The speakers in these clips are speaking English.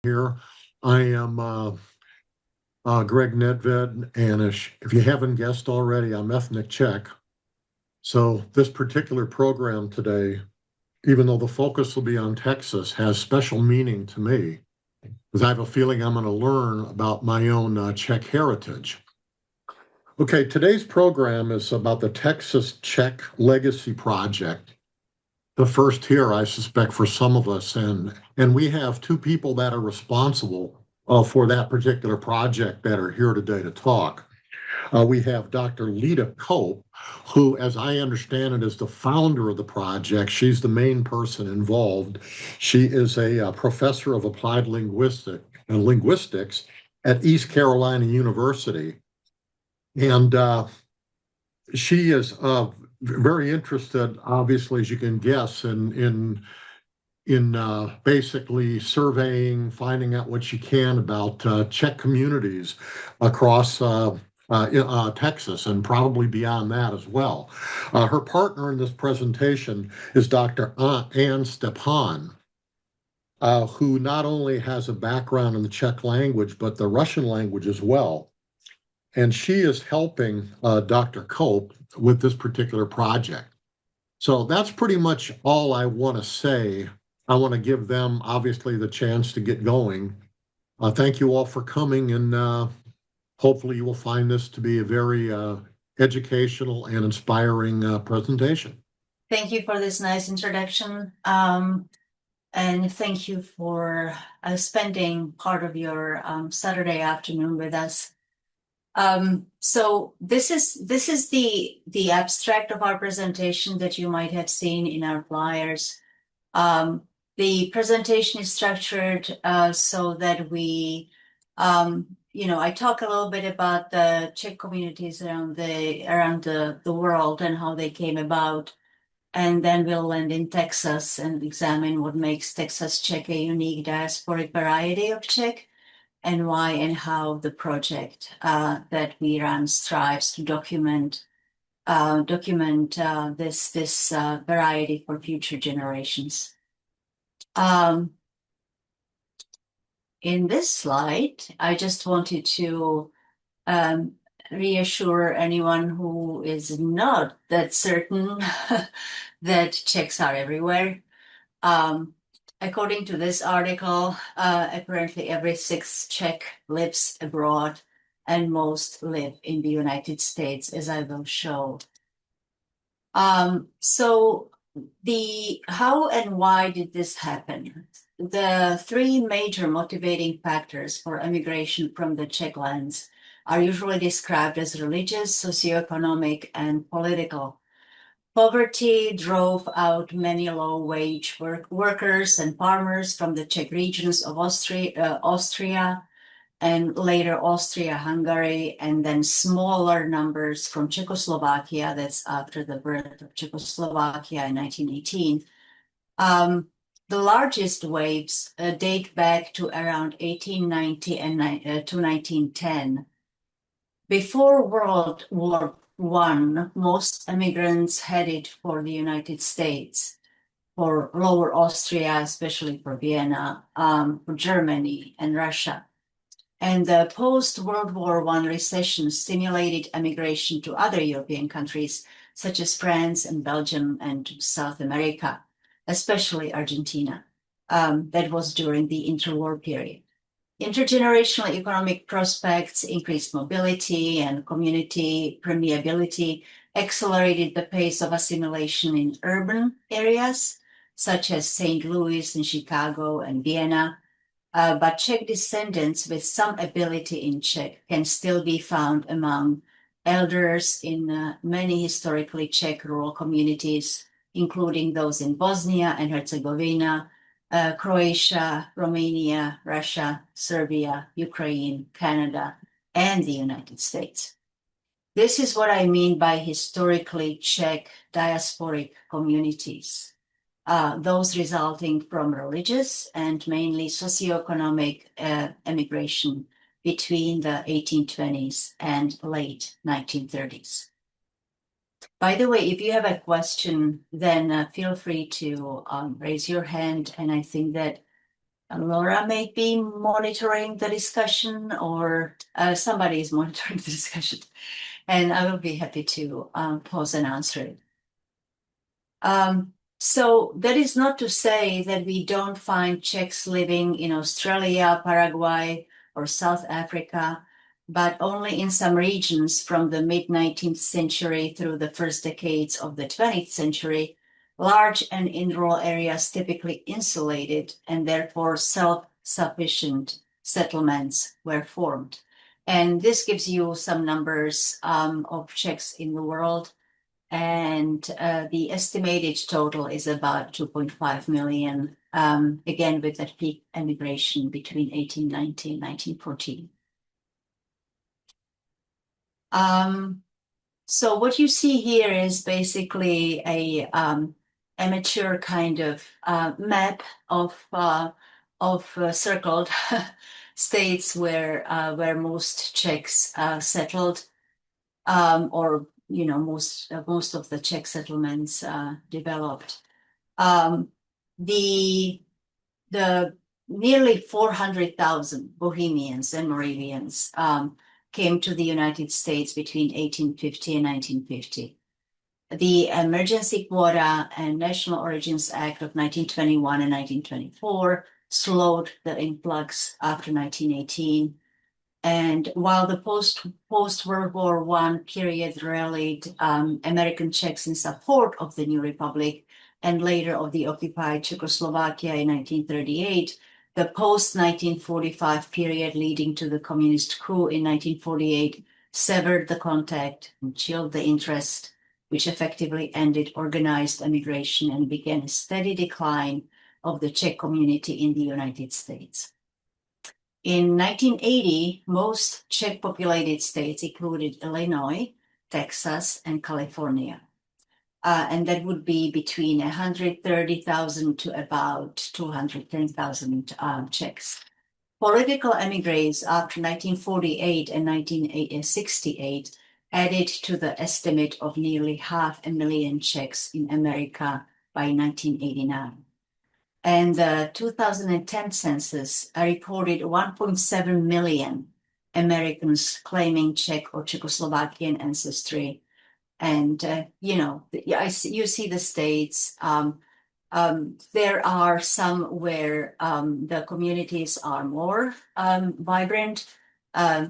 Here. I am Greg Nedved, and if you haven't guessed already, I'm ethnic Czech. So this particular program today, even though the focus will be on Texas, has special meaning to me because I have a feeling I'm going to learn about my own Czech heritage. Okay, today's program is about the Texas Czech Legacy Project. The first here, I suspect, for some of us, and we have two people that are responsible for that particular project that are here today to talk. We have Dr. Lida Cope, who, as I understand it, is the founder of the project. She's the main person involved. She is a professor of applied linguistics at East Carolina University, and she is very interested, obviously, as you can guess, in basically surveying, finding out what she can about Czech communities across Texas and probably beyond that as well. Her partner in this presentation is Dr. Ann Stepan, who not only has a background in the Czech language, but the Russian language as well. And she is helping Dr. Cope with this particular project. So that's pretty much all I want to say. I want to give them, obviously, the chance to get going. Thank you all for coming, and hopefully you will find this to be a very educational and inspiring presentation. Thank you for this nice introduction. And thank you for spending part of your Saturday afternoon with us. So this is the abstract of our presentation that you might have seen in our flyers. The presentation is structured so that we, I talk a little bit about the Czech communities around the world and how they came about, and then we'll land in Texas and examine what makes Texas Czech a unique diasporic variety of Czech, and why and how the project that we run strives to document this variety for future generations. In this slide, I just wanted to reassure anyone who is not that certain that Czechs are everywhere. According to this article, apparently every sixth Czech lives abroad, and most live in the United States, as I will show. So how and why did this happen? The three major motivating factors for emigration from the Czech lands are usually described as religious, socioeconomic, and political. Poverty drove out many low-wage workers and farmers from the Czech regions of Austria, and later Austria-Hungary, and then smaller numbers from Czechoslovakia. That's after the birth of Czechoslovakia in 1918. The largest waves date back to around 1890 to 1910. Before World War I, most immigrants headed for the United States, for Lower Austria, especially for Vienna, for Germany and Russia. And the post-World War I recession stimulated emigration to other European countries, such as France and Belgium and South America, especially Argentina. That was during the interwar period. Intergenerational economic prospects, increased mobility, and community permeability accelerated the pace of assimilation in urban areas, such as St. Louis and Chicago and Vienna. But Czech descendants with some ability in Czech can still be found among elders in many historically Czech rural communities, including those in Bosnia and Herzegovina, Croatia, Romania, Russia, Serbia, Ukraine, Canada, and the United States. This is what I mean by historically Czech diasporic communities, those resulting from religious and mainly socioeconomic emigration between the 1820s and late 1930s. By the way, if you have a question, then feel free to raise your hand. And I think that Laura may be monitoring the discussion, or somebody is monitoring the discussion, and I will be happy to pause and answer it. So that is not to say that we don't find Czechs living in Australia, Paraguay, or South Africa, but only in some regions from the mid-19th century through the first decades of the 20th century. Large and in rural areas typically insulated and therefore self-sufficient settlements were formed. And this gives you some numbers of Czechs in the world. And the estimated total is about 2.5 million, again, with that peak emigration between 1890 and 1914. So what you see here is basically a amateur kind of map of circled states where most Czechs settled, or most of the Czech settlements developed. The nearly 400,000 Bohemians and Moravians came to the United States between 1850 and 1950. The Emergency Quota and National Origins Act of 1921 and 1924 slowed the influx after 1918. And while the post-World War I period rallied American Czechs in support of the new republic and later of the occupied Czechoslovakia in 1938, the post-1945 period leading to the communist coup in 1948 severed the contact and chilled the interest, which effectively ended organized immigration and began a steady decline of the Czech community in the United States. In 1980, most Czech-populated states included Illinois, Texas, and California. And that would be between 130,000 to about 210,000 Czechs. Political emigres after 1948 and 1968 added to the estimate of nearly 500,000 Czechs in America by 1989. And the 2010 census reported 1.7 million Americans claiming Czech or Czechoslovakian ancestry. And, you see the states. There are some where the communities are more vibrant,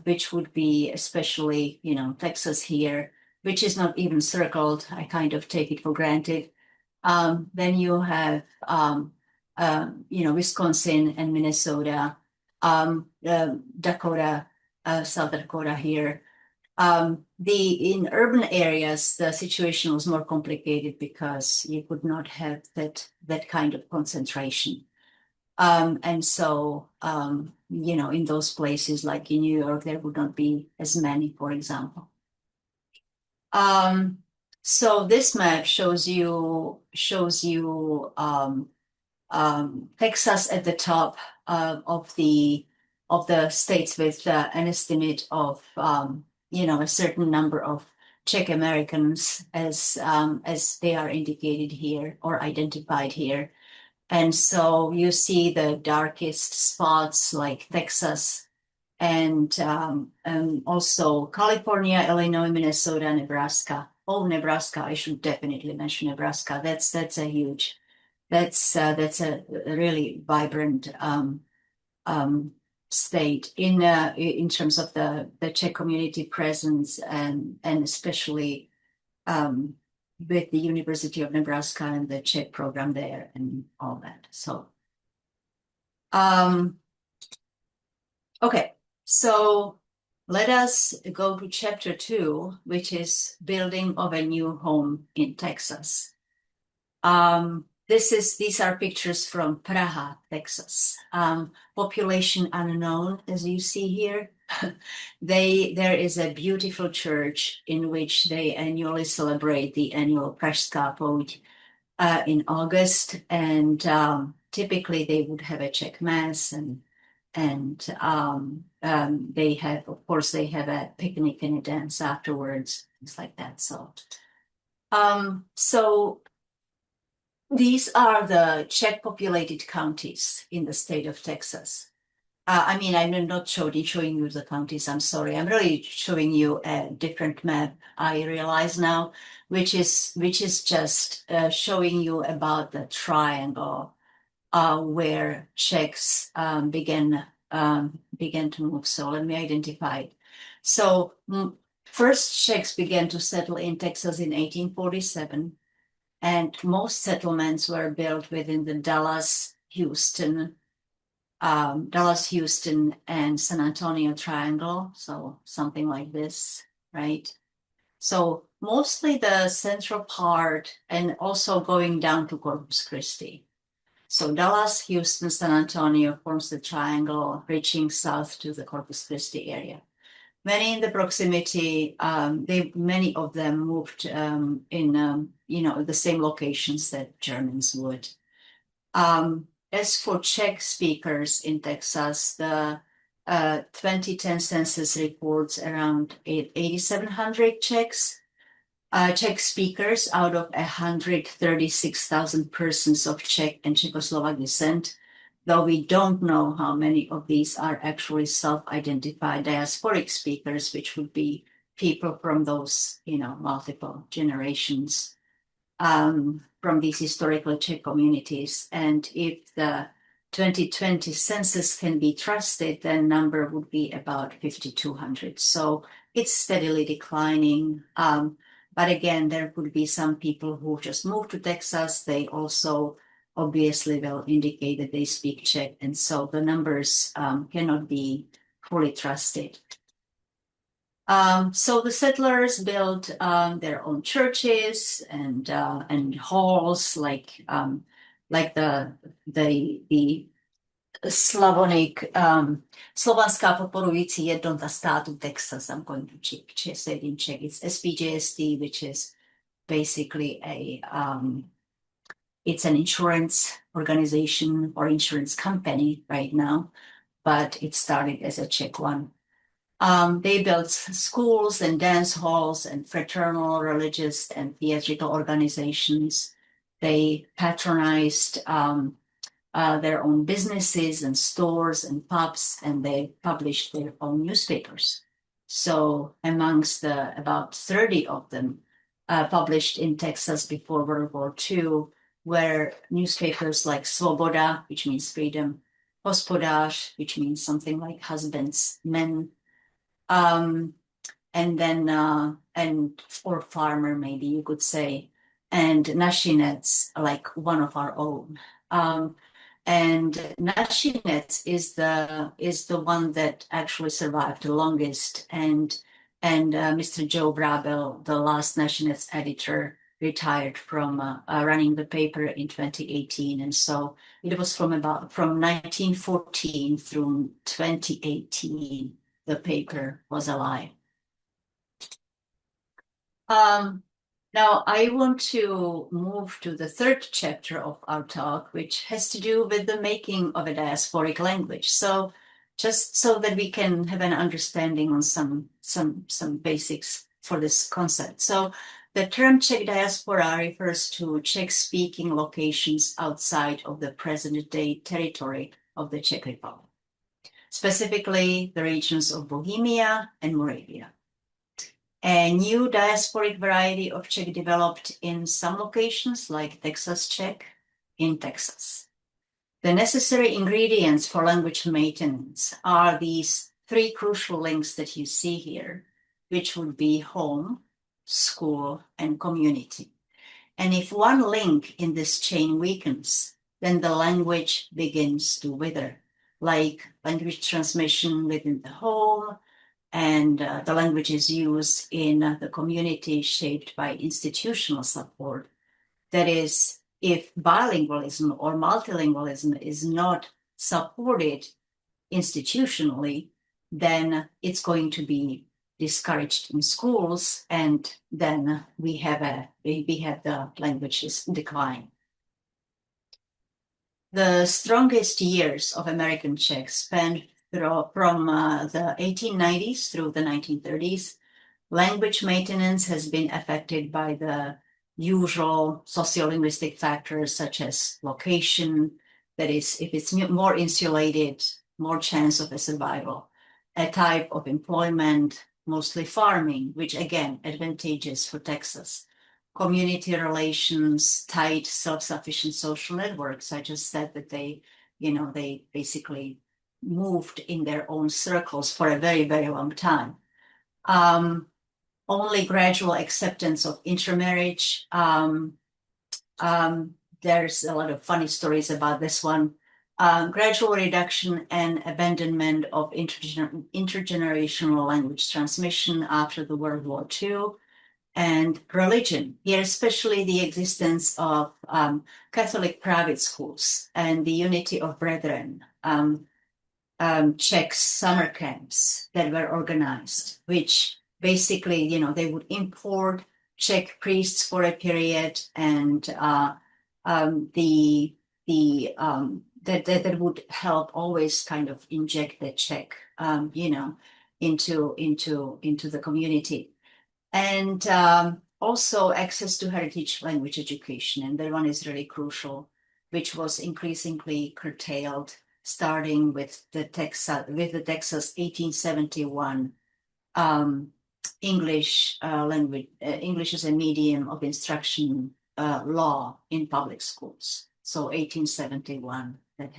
which would be especially, Texas here, which is not even circled. I kind of take it for granted. Then you have Wisconsin and Minnesota, Dakota, South Dakota here. In urban areas, the situation was more complicated because you could not have that kind of concentration. And so, in those places like in New York, there would not be as many, for example. So this map shows you Texas at the top of the states with an estimate of a certain number of Czech Americans as they are indicated here or identified here. And so you see the darkest spots like Texas and also California, Illinois, Minnesota, Nebraska. Oh, Nebraska! I should definitely mention Nebraska. That's a huge. That's a really vibrant state in terms of the Czech community presence and especially with the University of Nebraska and the Czech program there and all that. So, okay, so let us go to chapter 2, which is building of a new home in Texas. These are pictures from Praha, Texas. Population unknown, as you see here. There is a beautiful church in which they annually celebrate the annual Pražská pouť in August, and typically they would have a Czech mass, and they have, of course, they have a picnic and a dance afterwards, things like that. So These are the Czech populated counties in the state of Texas. I mean, I'm not showing you the counties, I'm sorry. I'm really showing you a different map, I realize now, which is just showing you about the triangle where Czechs began to move. So let me identify it. So first Czechs began to settle in Texas in 1847, and most settlements were built within the Dallas, Houston, and San Antonio triangle. So something like this, right? So mostly the central part and also going down to Corpus Christi. So Dallas, Houston, San Antonio forms the triangle reaching south to the Corpus Christi area. Many in the proximity, many of them moved in the same locations that Germans would. As for Czech speakers in Texas, the 2010 census reports around 8,700 Czech speakers out of 136,000 persons of Czech and Czechoslovak descent, though we don't know how many of these are actually self-identified diasporic speakers, which would be people from those, multiple generations from these historical Czech communities. And if the 2020 census can be trusted, then number would be about 5,200. So it's steadily declining. But again, there could be some people who just moved to Texas. They also obviously will indicate that they speak Czech. And so the numbers cannot be fully trusted. So the settlers built their own churches and halls, like the Slavonic, Slovanská podporující jednota státu Texas. I'm going to say it in Czech. It's SPJST, which is basically it's an insurance organization or insurance company right now, but it started as a Czech one. They built schools and dance halls and fraternal, religious, and theatrical organizations. They patronized their own businesses and stores and pubs, and they published their own newspapers. So amongst about 30 of them published in Texas before World War II were newspapers like Svoboda, which means freedom, Hospodář, which means something like husbands, men, and then or farmer, maybe you could say, and Našinec, like one of our own. And Našinec is the one that actually survived the longest, and Mr. Joe Brabel, the last Našinec editor, retired from running the paper in 2018, and so it was from 1914 through 2018 the paper was alive. Now I want to move to the third chapter of our talk, which has to do with the making of a diasporic language. So just so that we can have an understanding on some basics for this concept. So the term Czech diaspora refers to Czech-speaking locations outside of the present-day territory of the Czech Republic, specifically the regions of Bohemia and Moravia. A new diasporic variety of Czech developed in some locations, like Texas Czech in Texas. The necessary ingredients for language maintenance are these three crucial links that you see here, which would be home, school, and community. And if one link in this chain weakens, then the language begins to wither, like language transmission within the home, and the language is used in the community shaped by institutional support. That is, if bilingualism or multilingualism is not supported institutionally, then it's going to be discouraged in schools, and then we have the languages decline. The strongest years of American Czech spanned from the 1890s through the 1930s. Language maintenance has been affected by the usual sociolinguistic factors such as location, that is, if it's more insulated, more chance of a survival, a type of employment, mostly farming, which again, advantageous for Texas, community relations, tight, self-sufficient social networks. I just said that they basically moved in their own circles for a very, very long time. Only gradual acceptance of intermarriage. There's a lot of funny stories about this one. Gradual reduction and abandonment of intergenerational language transmission after the World War II, and religion, here especially the existence of Catholic private schools and the unity of brethren, Czech summer camps that were organized, which basically, they would import Czech priests for a period, and that would help always kind of inject the Czech, into the community, and also access to heritage language education, and that one is really crucial, which was increasingly curtailed, starting with the Texas 1871 English language, English as a medium of instruction law in public schools. So 1871 that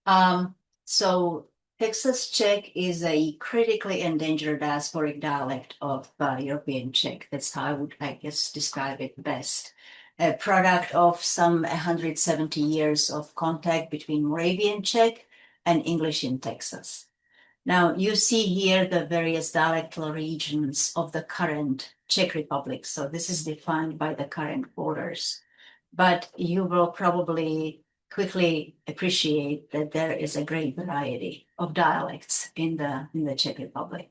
happened. So Texas Czech is a critically endangered diasporic dialect of European Czech. That's how I would, I guess, describe it best. A product of some 170 years of contact between Moravian Czech and English in Texas. Now, you see here the various dialectal regions of the current Czech Republic. So this is defined by the current borders. But you will probably quickly appreciate that there is a great variety of dialects in the Czech Republic.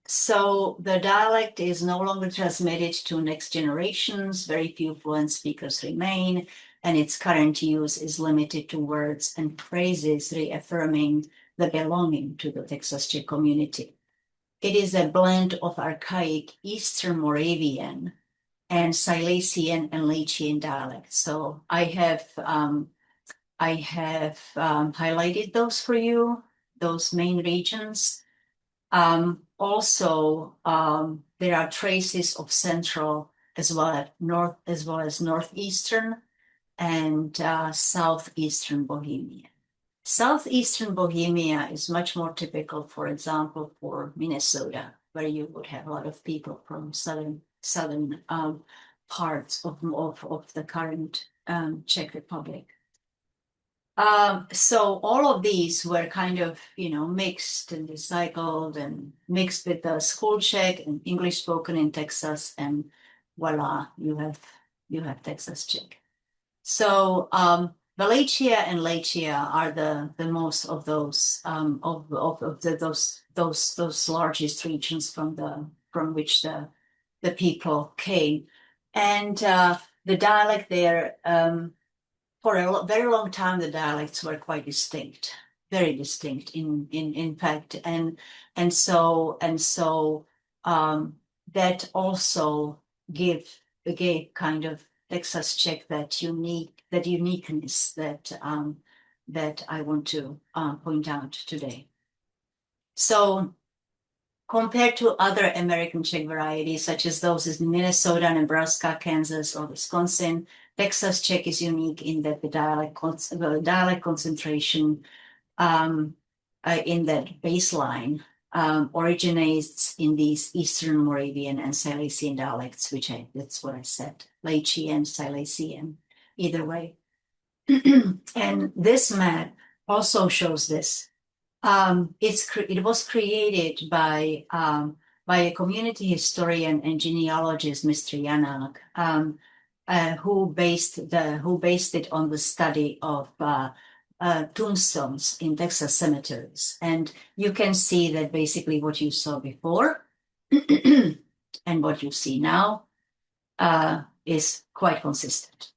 So the dialect is no longer transmitted to next generations. Very few fluent speakers remain, and its current use is limited to words and phrases reaffirming the belonging to the Texas Czech community. It is a blend of archaic Eastern Moravian and Silesian and Lachian dialects. So I have highlighted those for you, those main regions. Also, there are traces of Central as well as Northeastern and Southeastern Bohemia. Southeastern Bohemia is much more typical, for example, for Minnesota, where you would have a lot of people from southern parts of the current Czech Republic. So all of these were kind of, mixed and recycled and mixed with the school Czech and English spoken in Texas, and voila, you have Texas Czech. So Wallachia and Lachia are the most of those those largest regions from which the people came, and the dialect there. For a very long time, the dialects were quite distinct, very distinct in fact, and so that also gave kind of Texas Czech that uniqueness that I want to point out today. So compared to other American Czech varieties, such as those in Minnesota, Nebraska, Kansas, or Wisconsin, Texas Czech is unique in that the dialect concentration in that baseline originates in these Eastern Moravian and Silesian dialects, that's what I said, Lachian, Silesian, either way. And this map also shows this. It was created by a community historian and genealogist, Mr. Janák, who based it on the study of tombstones in Texas cemeteries. And you can see that basically what you saw before and what you see now is quite consistent.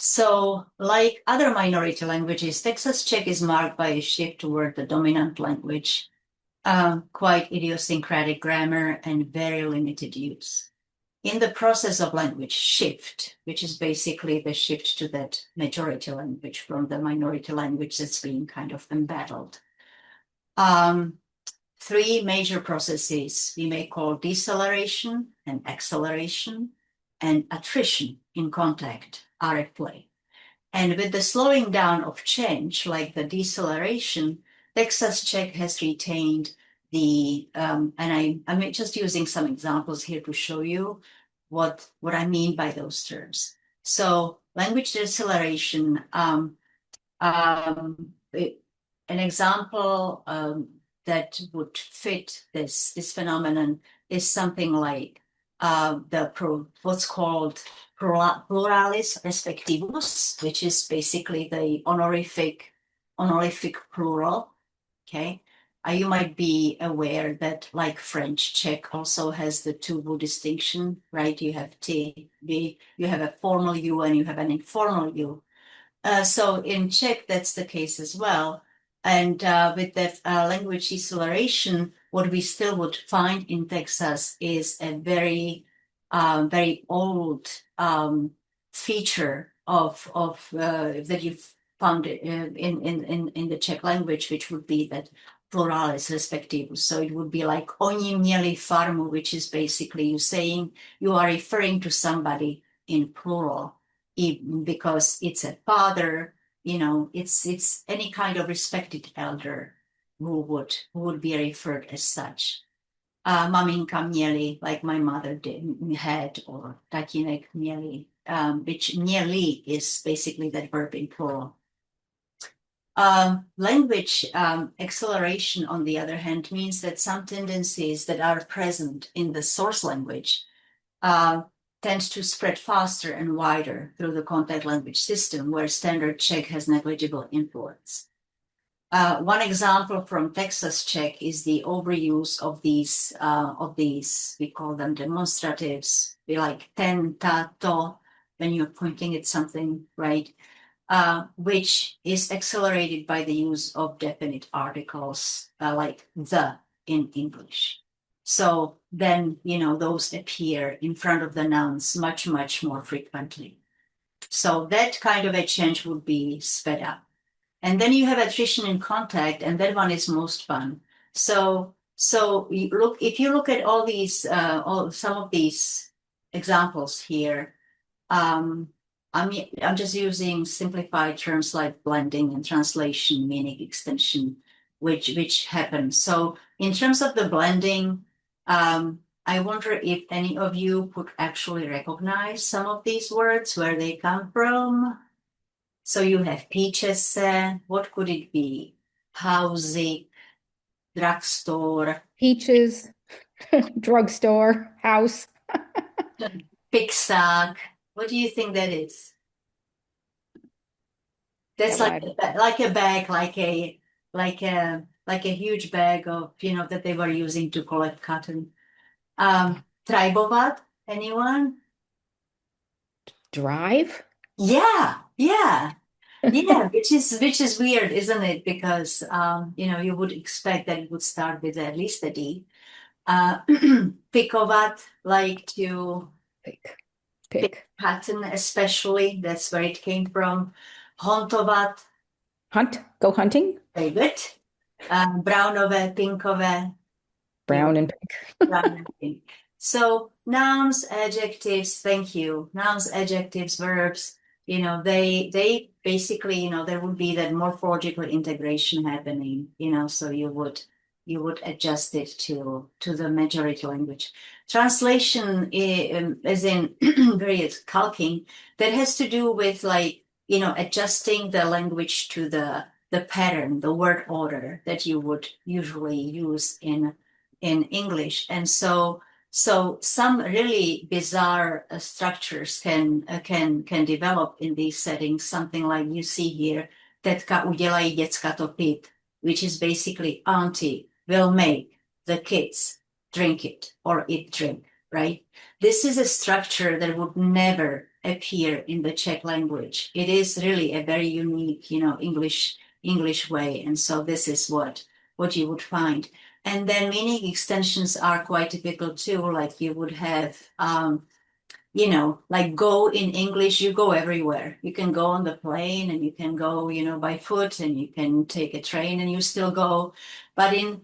So, like other minority languages, Texas Czech is marked by a shift toward the dominant language quite idiosyncratic grammar and very limited use. In the process of language shift, which is basically the shift to that majority language from the minority language that's being kind of embattled. Three major processes we may call deceleration and acceleration and attrition in contact are at play. And with the slowing down of change, like the deceleration, Texas Czech has retained the, and I'm just using some examples here to show you what I mean by those terms. So language deceleration, an example that would fit this phenomenon is something like what's called pluralis respectivus, which is basically the honorific plural. Okay, you might be aware that, like French, Czech also has the two distinction, right? You have T, B, you have a formal U and you have an informal U. So in Czech, that's the case as well. And with that language deceleration, what we still would find in Texas is a very, very old feature of that you've found in the Czech language, which would be that pluralis respectivus. So it would be like oni měli farmu, which is basically you saying you are referring to somebody in plural, because it's a father, you know, it's any kind of respected elder who would be referred as such. Maminka měli, like my mother had, or tatínek měli, which měli is basically that verb in plural. Language acceleration, on the other hand, means that some tendencies that are present in the source language tends to spread faster and wider through the contact language system, where standard Czech has negligible influence. One example from Texas Czech is the overuse of these, we call them demonstratives, like ten, ta, to, when you're pointing at something, right? Which is accelerated by the use of definite articles, like the in English. So then, you know, those appear in front of the nouns much, much more frequently. So that kind of a change would be sped up. And then you have attrition in contact, and that one is most fun. So if you look at all these, some of these examples here, I'm just using simplified terms like blending and translation, meaning extension, which happen. So in terms of the blending, I wonder if any of you could actually recognize some of these words, where they come from. So you have peaches, what could it be? Housing, drugstore. Peaches, drugstore, house. Picksack. What do you think that is? That's like a bag, like a huge bag of, you know, that they were using to collect cotton. Tribovat, anyone? Drive? Yeah, which is weird, isn't it? Because you know, you would expect that it would start with at least a D. Pikovat, like to pick cotton, especially. That's where it came from. Hontovat. Hunt, go hunting. Very good. Brownové, pinkové. Brown and pink. Brown and pink. So nouns, adjectives, thank you. Nouns, adjectives, verbs, you know, they basically, you know, there would be that morphological integration happening, you know, so you would adjust it to the majority language. Translation is in various calking, that has to do with, like, you know, adjusting the language to the pattern, the word order that you would usually use in English. And so some really bizarre structures can develop in these settings. Something like you see here, tetka udělají děcka to pít, which is basically auntie will make the kids drink it or eat drink, right? This is a structure that would never appear in the Czech language. It is really a very unique, you know, English way. And so this is what you would find. And then meaning extensions are quite typical too. Like you would have, like go in English, you go everywhere. You can go on the plane and you can go, by foot and you can take a train and you still go. But in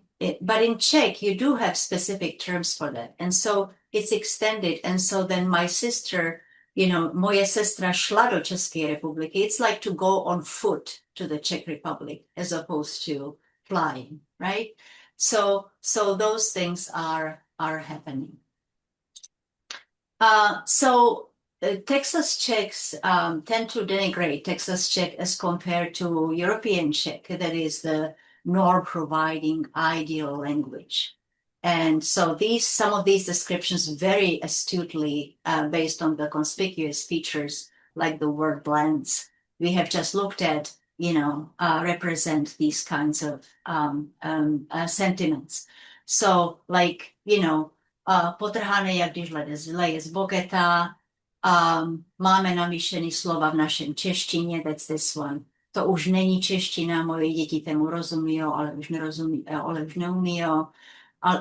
Czech, you do have specific terms for that. And so it's extended. And so then my sister, moje sestra šla do České republiky. It's like to go on foot to the Czech Republic as opposed to flying, right? So those things are happening. Texas Czechs tend to denigrate Texas Czech as compared to European Czech, that is the norm-providing ideal language. And so some of these descriptions very astutely, based on the conspicuous features like the word blends we have just looked at, represent these kinds of sentiments. So like, potrhané, jak když leje z boketa, máme namíšený slova v našem češtině, that's this one. To už není čeština, moje děti tomu rozumí, ale už neumí.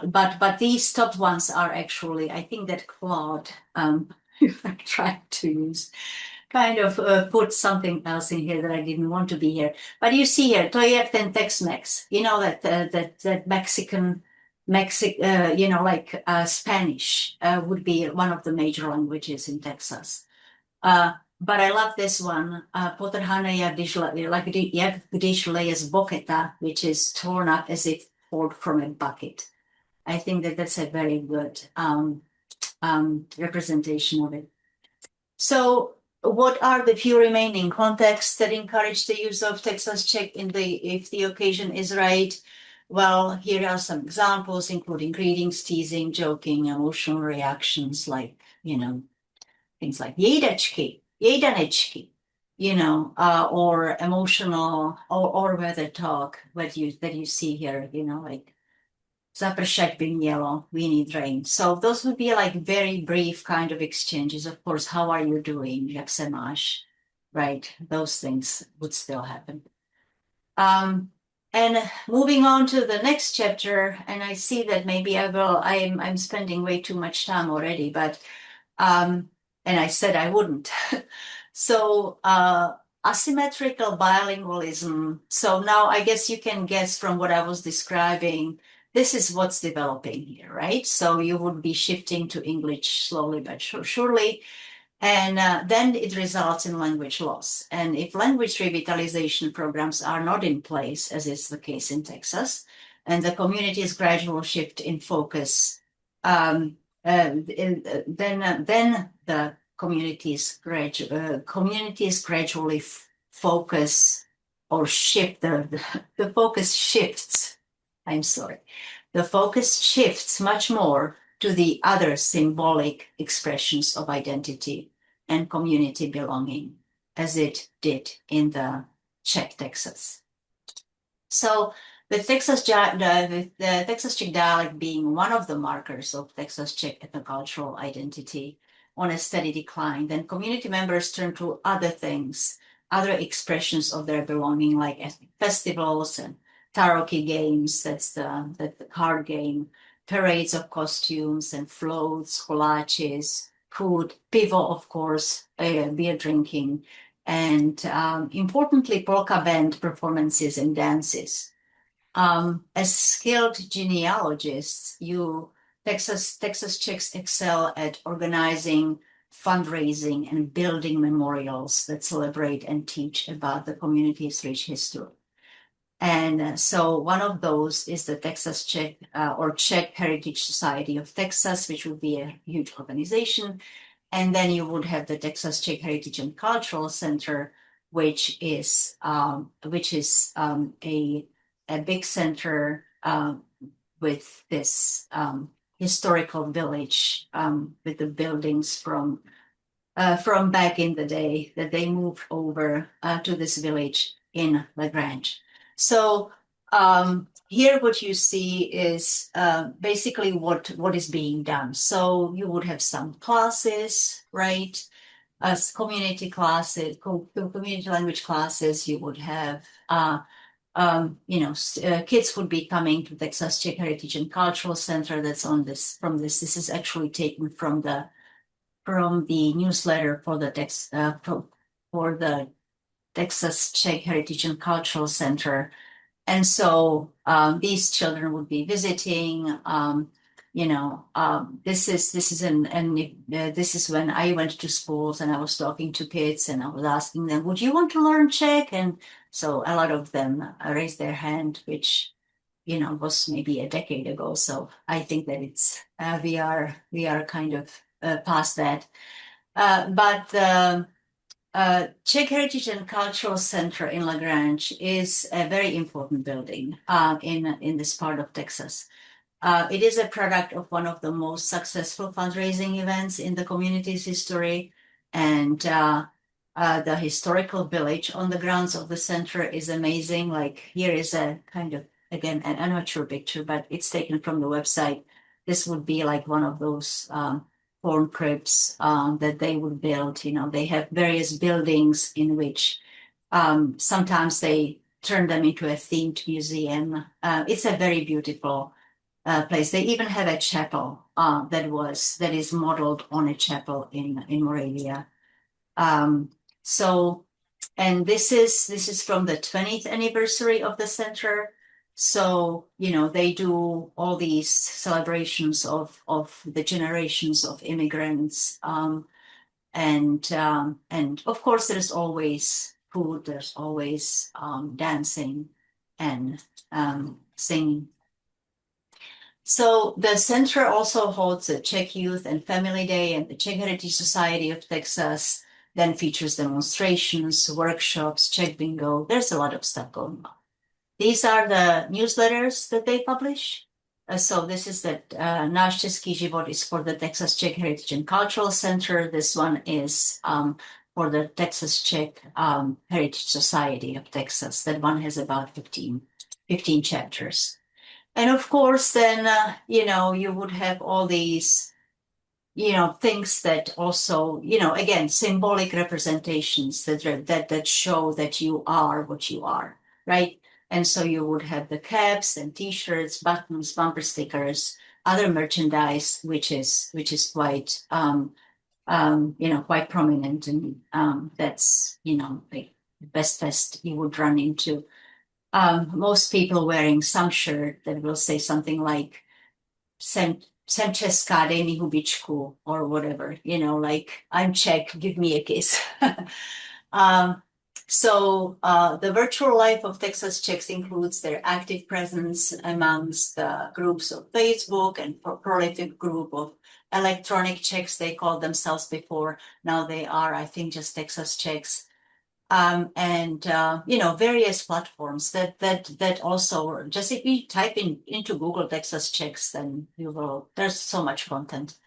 But these top ones are actually, I think that Claude tried to use, kind of put something else in here that I didn't want to be here. But you see here, to je jak ten Tex-Mex, that Mexican, Spanish would be one of the major languages in Texas. But I love this one, potrhané, jak když leje z boketa, which is torn up as if poured from a bucket. I think that that's a very good representation of it. So what are the few remaining contexts that encourage the use of Texas Czech if the occasion is right? Well, here are some examples, including greetings, teasing, joking, emotional reactions, like, things like jejdečky, jejdanečky, or emotional or weather talk that you see here, like zapršet by mělo, we need rain. So those would be like very brief kind of exchanges. Of course, how are you doing? Jak se máš? Right? Those things would still happen. And moving on to the next chapter, and I see that maybe I'm spending way too much time already, but, and I said I wouldn't. So, asymmetrical bilingualism. So now I guess you can guess from what I was describing, this is what's developing here, right? So you would be shifting to English slowly but surely. And then it results in language loss. And if language revitalization programs are not in place, as is the case in Texas, and the community's gradual shift in focus, then the communities gradually focus or shift, the focus shifts. I'm sorry. The focus shifts much more to the other symbolic expressions of identity and community belonging, as it did in the Czech Texas. So the Texas Czech dialect being one of the markers of Texas Czech ethnocultural identity on a steady decline, then community members turn to other things, other expressions of their belonging, like ethnic festivals and karaoke games, that's the card game, parades of costumes and floats, collages, food, pivo, of course, beer drinking, and importantly, polka band performances and dances. As skilled genealogists, Texas Czechs excel at organizing, fundraising, and building memorials that celebrate and teach about the community's rich history. And so one of those is the Texas Czech or Czech Heritage Society of Texas, which would be a huge organization. And then you would have the Texas Czech Heritage and Cultural Center, which is a big center with this historical village with the buildings from back in the day that they moved over to this village in LaGrange. So here what you see is basically what is being done. So you would have some classes, right? As community classes, community language classes, you would have kids would be coming to Texas Czech Heritage and Cultural Center. That's on this from this. This is actually taken from the newsletter for the Texas Czech Heritage and Cultural Center. And so these children would be visiting. This is when I went to schools and I was talking to kids and I was asking them, "Would you want to learn Czech?" And so a lot of them raised their hand, which was maybe a decade ago. So I think that it's we are kind of past that. But Czech Heritage and Cultural Center in La Grange is a very important building in this part of Texas. It is a product of one of the most successful fundraising events in the community's history, and the historical village on the grounds of the center is amazing. Like here is a kind of, again, an amateur picture, but it's taken from the website. This would be like one of those corn cribs that they would build. They have various buildings in which sometimes they turn them into a themed museum. It's a very beautiful place. They even have a chapel that is modeled on a chapel in Moravia. And this is from the 20th anniversary of the center. So, they do all these celebrations of the generations of immigrants. And of course, there's always food, there's always dancing and singing. So the center also holds a Czech Youth and Family Day and the Czech Heritage Society of Texas, then features demonstrations, workshops, Czech bingo. There's a lot of stuff going on. These are the newsletters that they publish. So this is that Náš český život is for the Texas Czech Heritage and Cultural Center. This one is for the Texas Czech Heritage Society of Texas. That one has about 15 chapters. And of course, then, you would have all these, things that also, again, symbolic representations that show that you are what you are, right? And so you would have the caps and T-shirts, buttons, bumper stickers, other merchandise, which is quite, quite prominent, and that's the best fest you would run into. Most people wearing some shirt that will say something like "Jsem Česká, dej mi hubičku," or whatever, like "I'm Czech, give me a kiss." So the virtual life of Texas Czechs includes their active presence amongst the groups of Facebook and prolific group of electronic Czechs, they called themselves before. Now they are, I think, just Texas Czechs. And various platforms that also, just if you type into Google Texas Czechs, then there's so much content.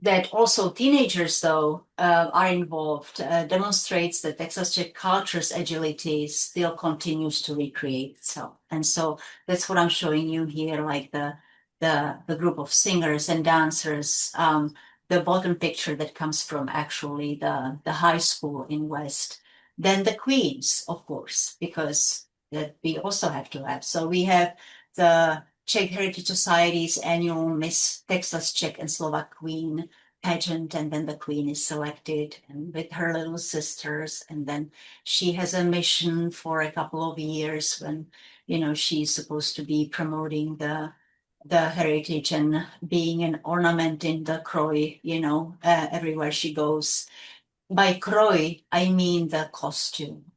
That also teenagers, though, are involved, demonstrates that Texas Czech culture's agility still continues to recreate itself. And so that's what I'm showing you here, like the group of singers and dancers. The bottom picture that comes from actually the high school in West. Then the queens, of course, because that we also have to have. So we have the Czech Heritage Society's annual Miss Texas Czech and Slovak Queen pageant, and then the queen is selected and with her little sisters, and then she has a mission for a couple of years when she's supposed to be promoting the heritage and being an ornament in the kroj, everywhere she goes. By kroj, I mean the costume.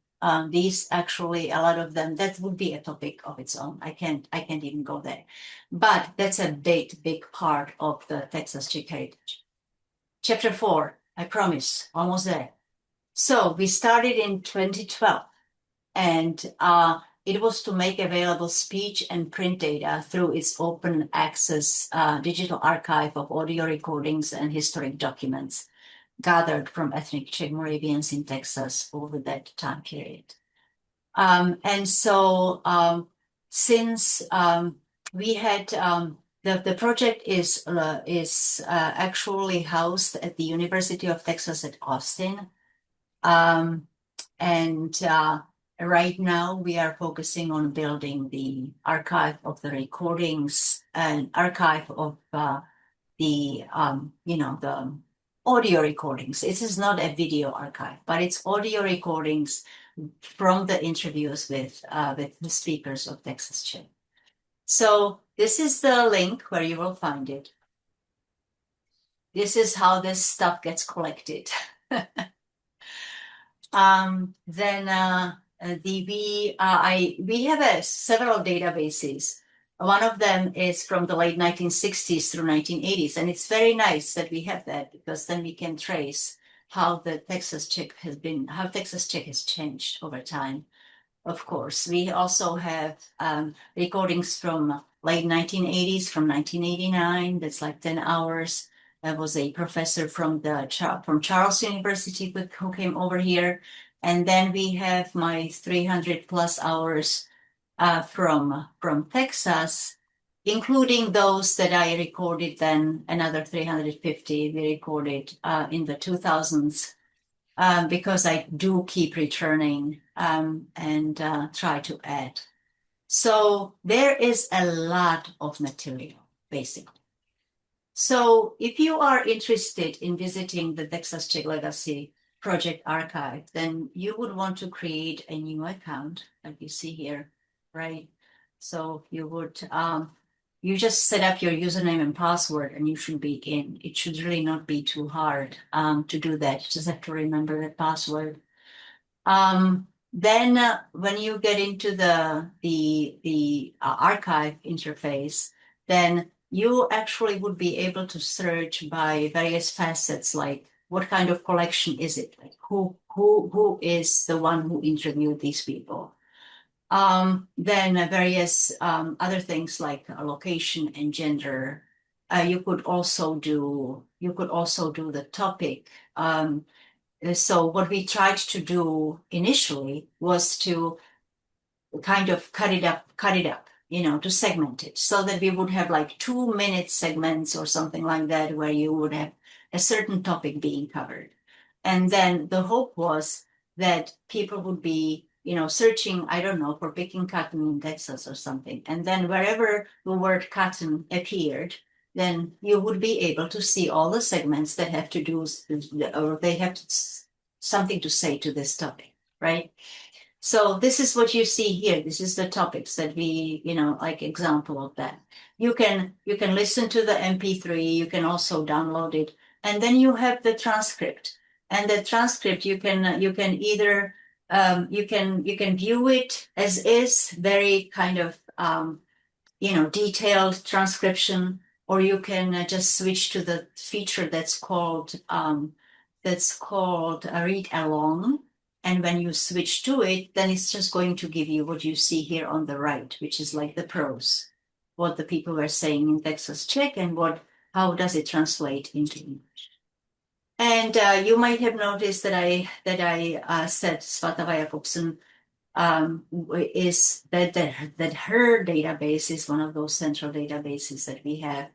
These actually, a lot of them, that would be a topic of its own. I can't even go there. But that's a big part of the Texas Czech heritage. Chapter 4, I promise, almost there. So we started in 2012, and it was to make available speech and print data through its open access digital archive of audio recordings and historic documents gathered from ethnic Czech Moravians in Texas over that time period. And so since we had, the project is actually housed at the University of Texas at Austin. And right now we are focusing on building the archive of the recordings and archive of the audio recordings. This is not a video archive, but it's audio recordings from the interviews with the speakers of Texas Czech. So this is the link where you will find it. This is how this stuff gets collected. We have several databases. One of them is from the late 1960s through 1980s, and it's very nice that we have that because then we can trace how Texas Czech has changed over time. Of course, we also have recordings from late 1980s, from 1989. That's like 10 hours. There was a professor from Charles University who came over here. And then we have my 300 plus hours from Texas, including those that I recorded then, another 350 we recorded in the 2000s. Because I do keep returning and try to add. So there is a lot of material, basically. So if you are interested in visiting the Texas Czech Legacy Project archive, then you would want to create a new account, like you see here, right? So you would you just set up your username and password and you should be in. It should really not be too hard to do that. You just have to remember the password. Then when you get into the archive interface, then you actually would be able to search by various facets, like what kind of collection is it? Like who is the one who interviewed these people? Then various other things like location and gender. You could also do the topic. So what we tried to do initially was to kind of cut it up, to segment it so that we would have like 2-minute segments or something like that where you would have a certain topic being covered. And then the hope was that people would be searching, I don't know, for picking cotton in Texas or something. And then wherever the word cotton appeared, then you would be able to see all the segments that have to do, or they have something to say to this topic, right? So this is what you see here. This is the topics that we, like example of that. You can listen to the MP3, you can also download it, and then you have the transcript. And the transcript you can either you can view it as is, very kind of detailed transcription, or you can just switch to the feature that's called read along. And when you switch to it, then it's just going to give you what you see here on the right, which is like the prose, what the people were saying in Texas Czech, and how does it translate into English. And you might have noticed that I said Svatava Jakobsen is that her database is one of those central databases that we have.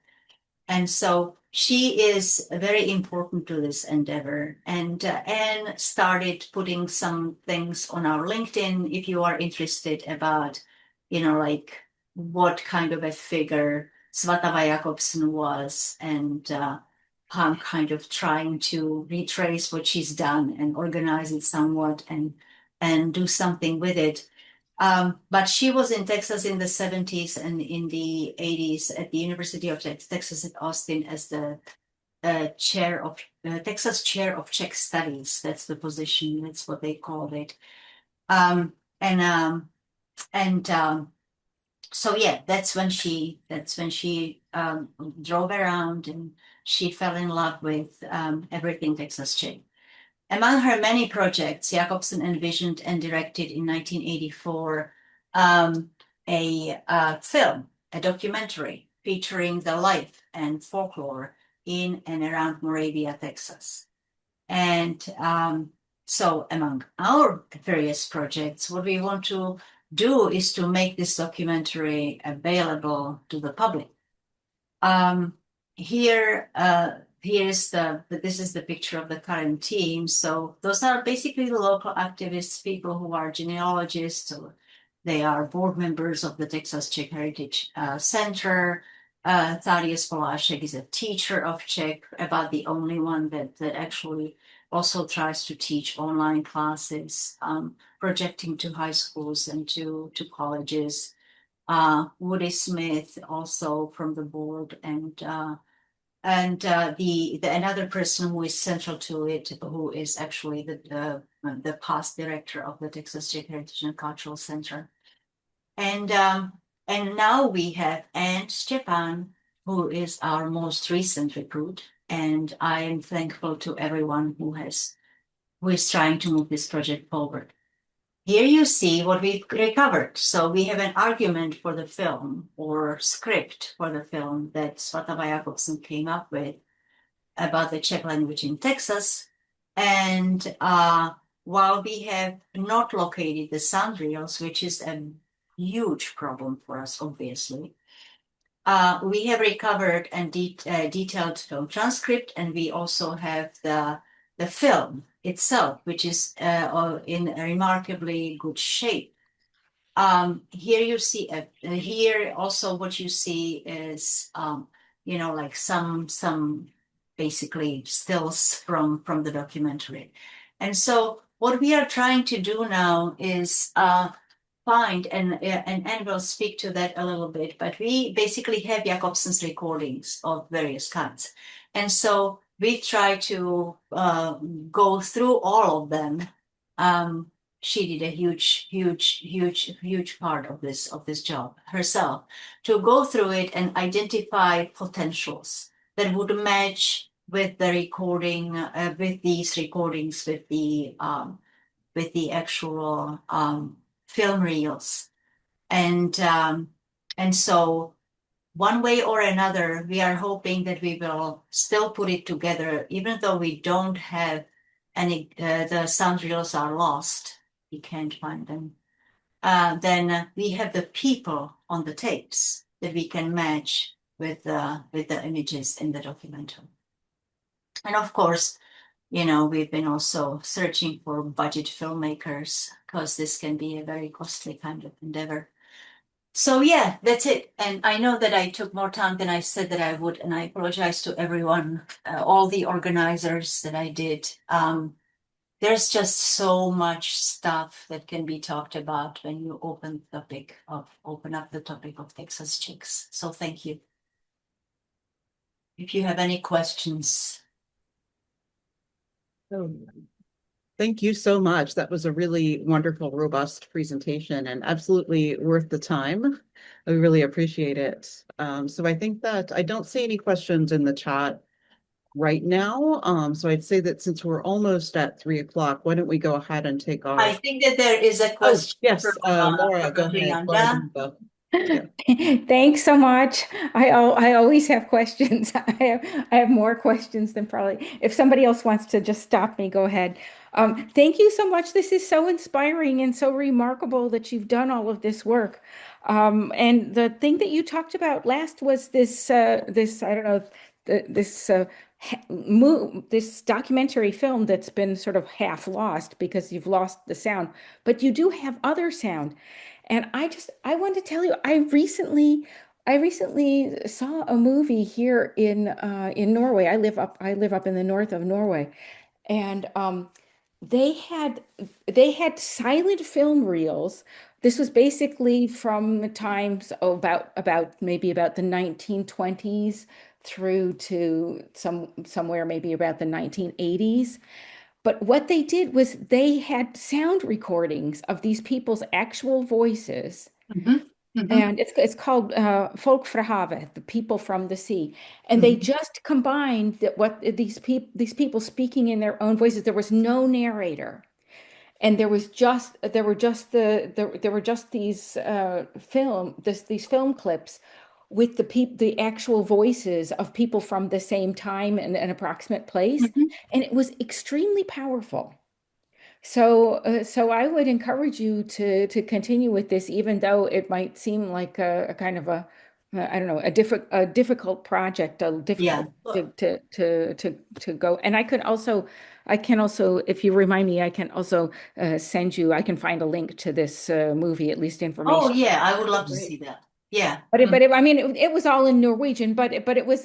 And so she is very important to this endeavor, and Anne started putting some things on our LinkedIn if you are interested about, like what kind of a figure Svatava Jakobsen was, and I'm kind of trying to retrace what she's done and organize it somewhat and do something with it. But she was in Texas in the 70s and in the 80s at the University of Texas at Austin as the Texas Chair of Czech Studies. That's the position. That's what they called it. So yeah, that's when she drove around and she fell in love with everything Texas Czech. Among her many projects, Jakobsen envisioned and directed in 1984 a film, a documentary featuring the life and folklore in and around Moravia, Texas. And so among our various projects, what we want to do is to make this documentary available to the public. Here, this is the picture of the current team. So those are basically the local activists, people who are genealogists, or they are board members of the Texas Czech Heritage Center. Thaddeus Polášek is a teacher of Czech, about the only one that actually also tries to teach online classes, projecting to high schools and to colleges. Woody Smith, also from the board, and the another person who is central to it, who is actually the past director of the Texas Czech Heritage and Cultural Center. And now we have Stepan, who is our most recent recruit, and I am thankful to everyone who is trying to move this project forward. Here you see what we've recovered. So we have an argument for the film, or script for the film, that Svatava Jakobsen came up with about the Czech language in Texas. And while we have not located the sound reels, which is a huge problem for us, obviously, we have recovered and detailed film transcript, and we also have the film itself, which is in a remarkably good shape. Here you see, here also what you see is, like some basically stills from the documentary. And so what we are trying to do now is find, and we'll speak to that a little bit, but we basically have Jakobsen's recordings of various kinds. And so we try to go through all of them. She did a huge part of this job herself, to go through it and identify potentials that would match with the recording, with these recordings, with the actual film reels. And so one way or another, we are hoping that we will still put it together, even though we don't have any, the sound reels are lost, we can't find them. Then we have the people on the tapes that we can match with the images in the documentary. And of course, we've been also searching for budget filmmakers, because this can be a very costly kind of endeavor. So yeah, that's it. And I know that I took more time than I said that I would, and I apologize to everyone, all the organizers that I did. There's just so much stuff that can be talked about when you open up the topic of Texas Czechs. So thank you. If you have any questions. Oh, thank you so much. That was a really wonderful, robust presentation, and absolutely worth the time. I really appreciate it. So I think that I don't see any questions in the chat right now. So I'd say that since we're almost at 3 o'clock, why don't we go ahead and take our... I think that there is a question. Yes, from, Laura, go ahead. Laura. Thanks so much. I always have questions. I have more questions than probably, if somebody else wants to just stop me, go ahead. Thank you so much. This is so inspiring and so remarkable that you've done all of this work. And the thing that you talked about last was this I don't know, this documentary film that's been sort of half lost because you've lost the sound, but you do have other sound. And I want to tell you, I recently saw a movie here in Norway. I live up in the north of Norway, and they had silent film reels. This was basically from the times about the 1920s through to somewhere maybe about the 1980s. But what they did was they had sound recordings of these people's actual voices. And it's called Folk fra havet, the people from the sea. And they just combined these people speaking in their own voices. There was no narrator. And there were just these film clips with the actual voices of people from the same time and an approximate place, and it was extremely powerful. So I would encourage you to continue with this, even though it might seem like a kind of a I don't know, a difficult project, a Yeah. difficult to go. And I can also, if you remind me, I can also send you, I can find a link to this movie, at least Oh, information. yeah, I would That'd be love to great. see that. Yeah. I mean, it was all in Norwegian, it Still, was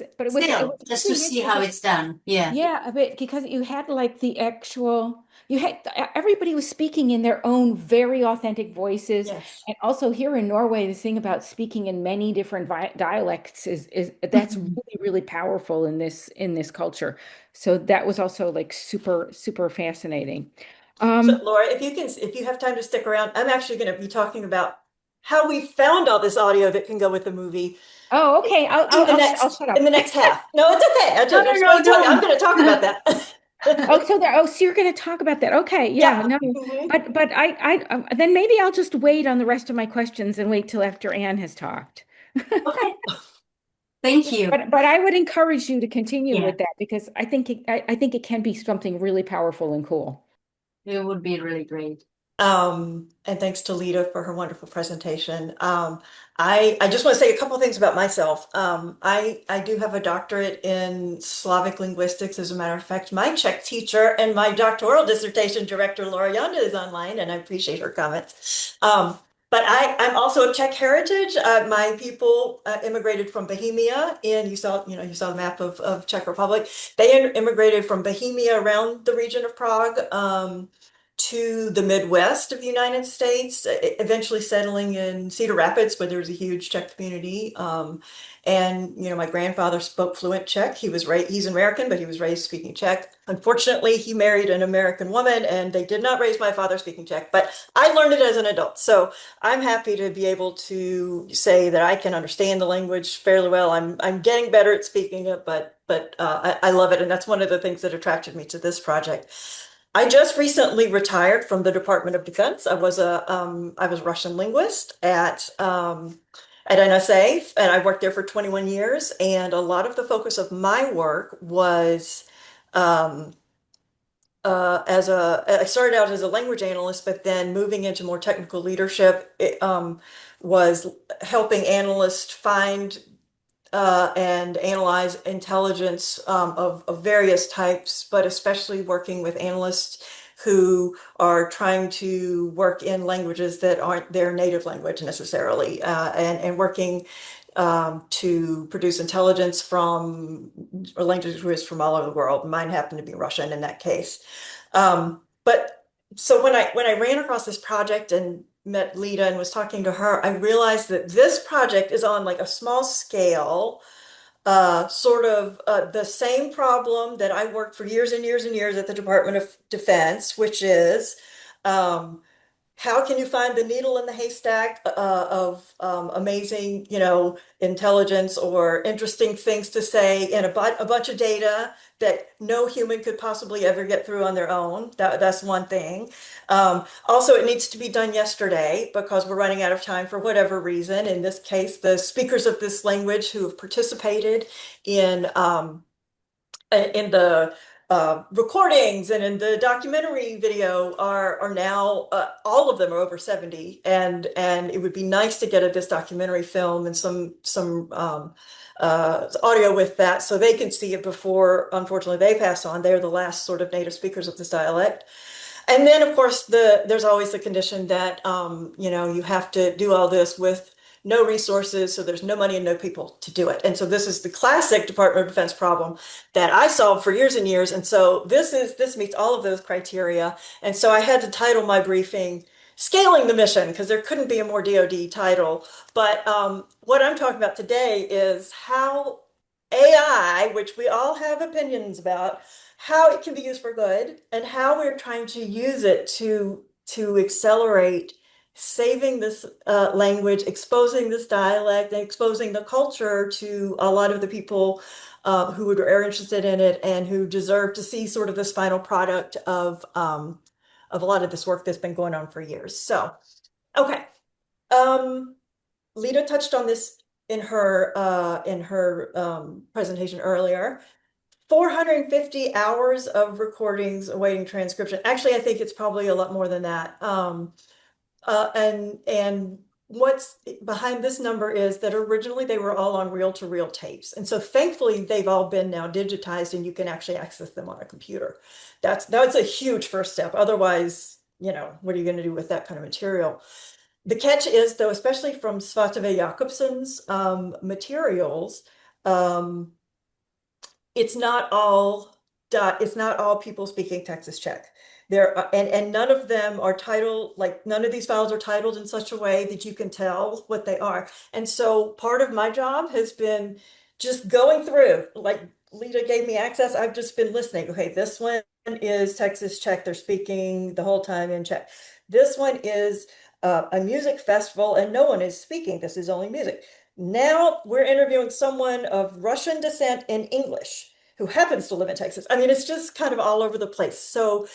just to pretty see how interesting. it's done. Yeah. Yeah, a bit because you had like you had everybody was speaking in their own very authentic voices. Yes. And also here in Norway, the thing about speaking in many different dialects is that's really, really powerful in this culture. So that was also like super fascinating. So Um, Laura, if you have time to stick around, I'm actually going to be talking about how we found all this audio that can go with the movie oh, okay. I'll shut in up. the next half. No, it's okay. No, I no, just no, want to tell you, I'm no. going to talk about that. So you're going to talk about that. Okay, yeah, Yeah. no, Mhm. but then maybe I'll just wait on the rest of my questions and wait till after Anne has talked. Okay. Thank you. But I would encourage you to continue Yeah, with that because I think it can be something really powerful and cool. it would be really great. And thanks to Lida for her wonderful presentation. I just want to say a couple of things about myself. I do have a doctorate in Slavic linguistics. As a matter of fact, my Czech teacher and my doctoral dissertation director, Laura Yanda, is online, and I appreciate her comments. But I'm also of Czech heritage. My people immigrated from Bohemia, and you saw the map of Czech Republic. They immigrated from Bohemia around the region of Prague. To the Midwest of the United States, eventually settling in Cedar Rapids, where there's a huge Czech community. And my grandfather spoke fluent Czech. He's American, but he was raised speaking Czech. Unfortunately, he married an American woman, and they did not raise my father speaking Czech. But I learned it as an adult, so I'm happy to be able to say that I can understand the language fairly well. I'm getting better at speaking it, but I love it, and that's one of the things that attracted me to this project. I just recently retired from the Department of Defense. I was a Russian linguist at NSA, and I worked there for 21 years. And a lot of the focus of my work was um, I started out as a language analyst, but then moving into more technical leadership, was helping analysts find and analyze intelligence of various types, but especially working with analysts who are trying to work in languages that aren't their native language necessarily, and working to produce intelligence from languages from all over the world. Mine happened to be Russian in that case. But so when I ran across this project and met Lida and was talking to her, I realized that this project is on like a small scale, sort of the same problem that I worked for years and years and years at the Department of Defense, which is how can you find the needle in the haystack of amazing, intelligence or interesting things to say in a bunch of data that no human could possibly ever get through on their own? That's one thing. Also, it needs to be done yesterday because we're running out of time for whatever reason. In this case, the speakers of this language who have participated in the recordings and in the documentary video are now all of them are over 70, and it would be nice to get this documentary film and some audio with that so they can see it before unfortunately they pass on. They're the last sort of native speakers of this dialect. And then, of course, there's always the condition that you have to do all this with no resources, so there's no money and no people to do it. And so this is the classic Department of Defense problem that I solved for years and years. And so this meets all of those criteria. And so I had to title my briefing "Scaling the Mission" because there couldn't be a more DoD title. But what I'm talking about today is how AI, which we all have opinions about, how it can be used for good and how we're trying to use it to accelerate saving this language, exposing this dialect, and exposing the culture to a lot of the people who are interested in it and who deserve to see sort of this final product of a lot of this work that's been going on for years. So, okay. Lida touched on this in her presentation earlier. 450 hours of recordings awaiting transcription. Actually, I think it's probably a lot more than that. And what's behind this number is that originally they were all on reel-to-reel tapes. And so thankfully they've all been now digitized and you can actually access them on a computer. That's a huge first step. Otherwise, you know, what are you going to do with that kind of material? The catch is, though, especially from Svatove Jakobsson's materials, um, it's not all people speaking Texas Czech. And none of them are titled, like none of these files are titled in such a way that you can tell what they are. And so part of my job has been just going through, like Lida gave me access, I've just been listening. Okay, this one is Texas Czech, they're speaking the whole time in Czech. This one is a music festival and no one is speaking, this is only music. Now we're interviewing someone of Russian descent in English who happens to live in Texas. I mean, it's just kind of all over the place. So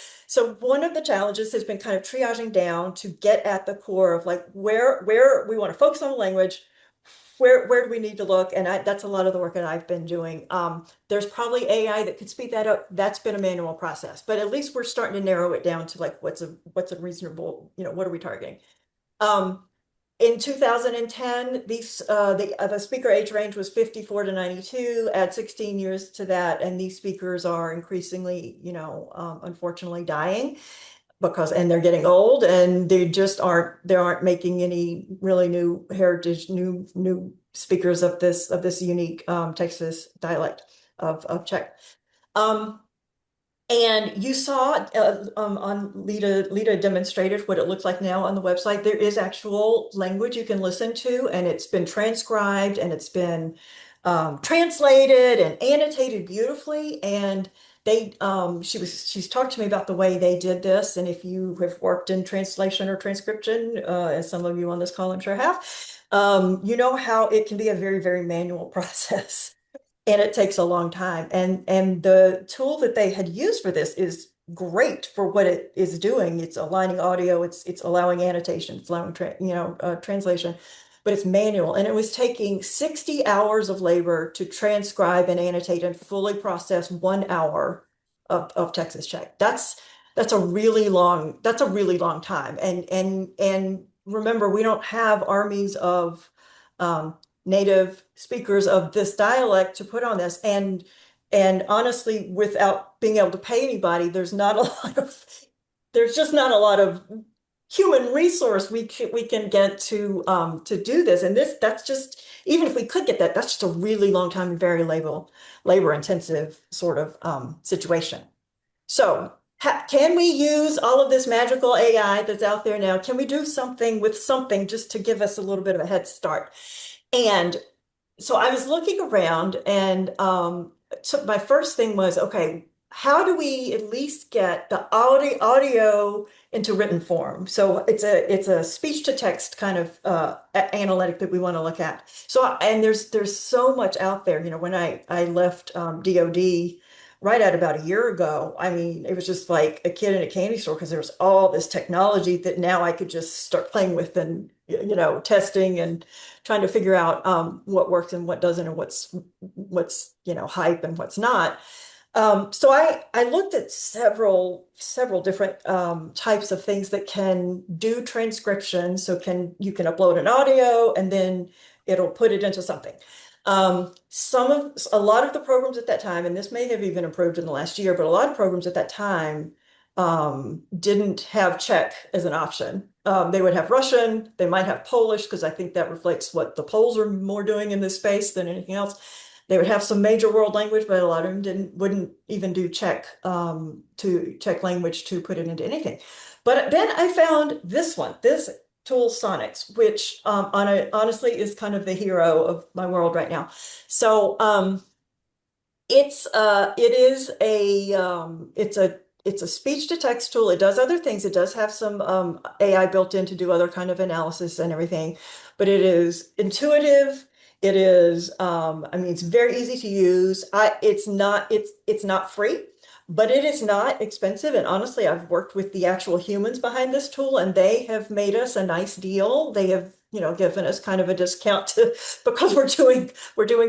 one of the challenges has been kind of triaging down to get at the core of like where we want to focus on the language, where do we need to look? And that's a lot of the work that I've been doing. There's probably AI that could speed that up. That's been a manual process, but at least we're starting to narrow it down to like what's a reasonable, you know, what are we targeting? In 2010, the speaker age range was 54 to 92. Add 16 years to that, and these speakers are increasingly, you know, unfortunately dying and they're getting old, and they aren't making any really new heritage, new speakers of this unique Texas dialect of Czech. And you saw on Lida demonstrated what it looks like now on the website. There is actual language you can listen to, and it's been transcribed and it's been translated and annotated beautifully. And she's talked to me about the way they did this. And if you have worked in translation or transcription, as some of you on this call I'm sure have, you know how it can be a very, very manual process. And it takes a long time. And the tool that they had used for this is great for what it is doing. It's aligning audio, it's allowing annotation, it's allowing translation, but it's manual. And it was taking 60 hours of labor to transcribe and annotate and fully process 1 hour of Texas Czech. That's a really long time. And remember, we don't have armies of native speakers of this dialect to put on this. And honestly, without being able to pay anybody, there's just not a lot of human resource we can get to do this. And that's just, even if we could get that, that's just a really long time and very labor intensive sort of situation. So can we use all of this magical AI that's out there now? Can we do something with something just to give us a little bit of a head start? And so I was looking around, and so my first thing was, okay, how do we at least get the audio into written form? So it's a speech to text kind of analytic that we want to look at. So, and there's so much out there. You know, when I left DoD right at about a year ago, I mean, it was just like a kid in a candy store because there was all this technology that now I could just start playing with and, you know, testing and trying to figure out what works and what doesn't, and what's you know, hype and what's not. So I looked at several different types of things that can do transcription. So you can upload an audio and then it'll put it into something. A lot of the programs at that time, and this may have even improved in the last year, but a lot of programs at that time didn't have Czech as an option. They would have Russian, they might have Polish, because I think that reflects what the Poles are more doing in this space than anything else. They would have some major world language, but a lot of them wouldn't even do Czech language to put it into anything. But then I found this tool, Sonics, which honestly is kind of the hero of my world right now. So it's a speech to text tool. It does other things. It does have some AI built in to do other kind of analysis and everything, but it is intuitive. It is, I mean, it's very easy to use. It's not free, but it is not expensive. And honestly, I've worked with the actual humans behind this tool, and they have made us a nice deal. They have, you know, given us kind of a discount because we're doing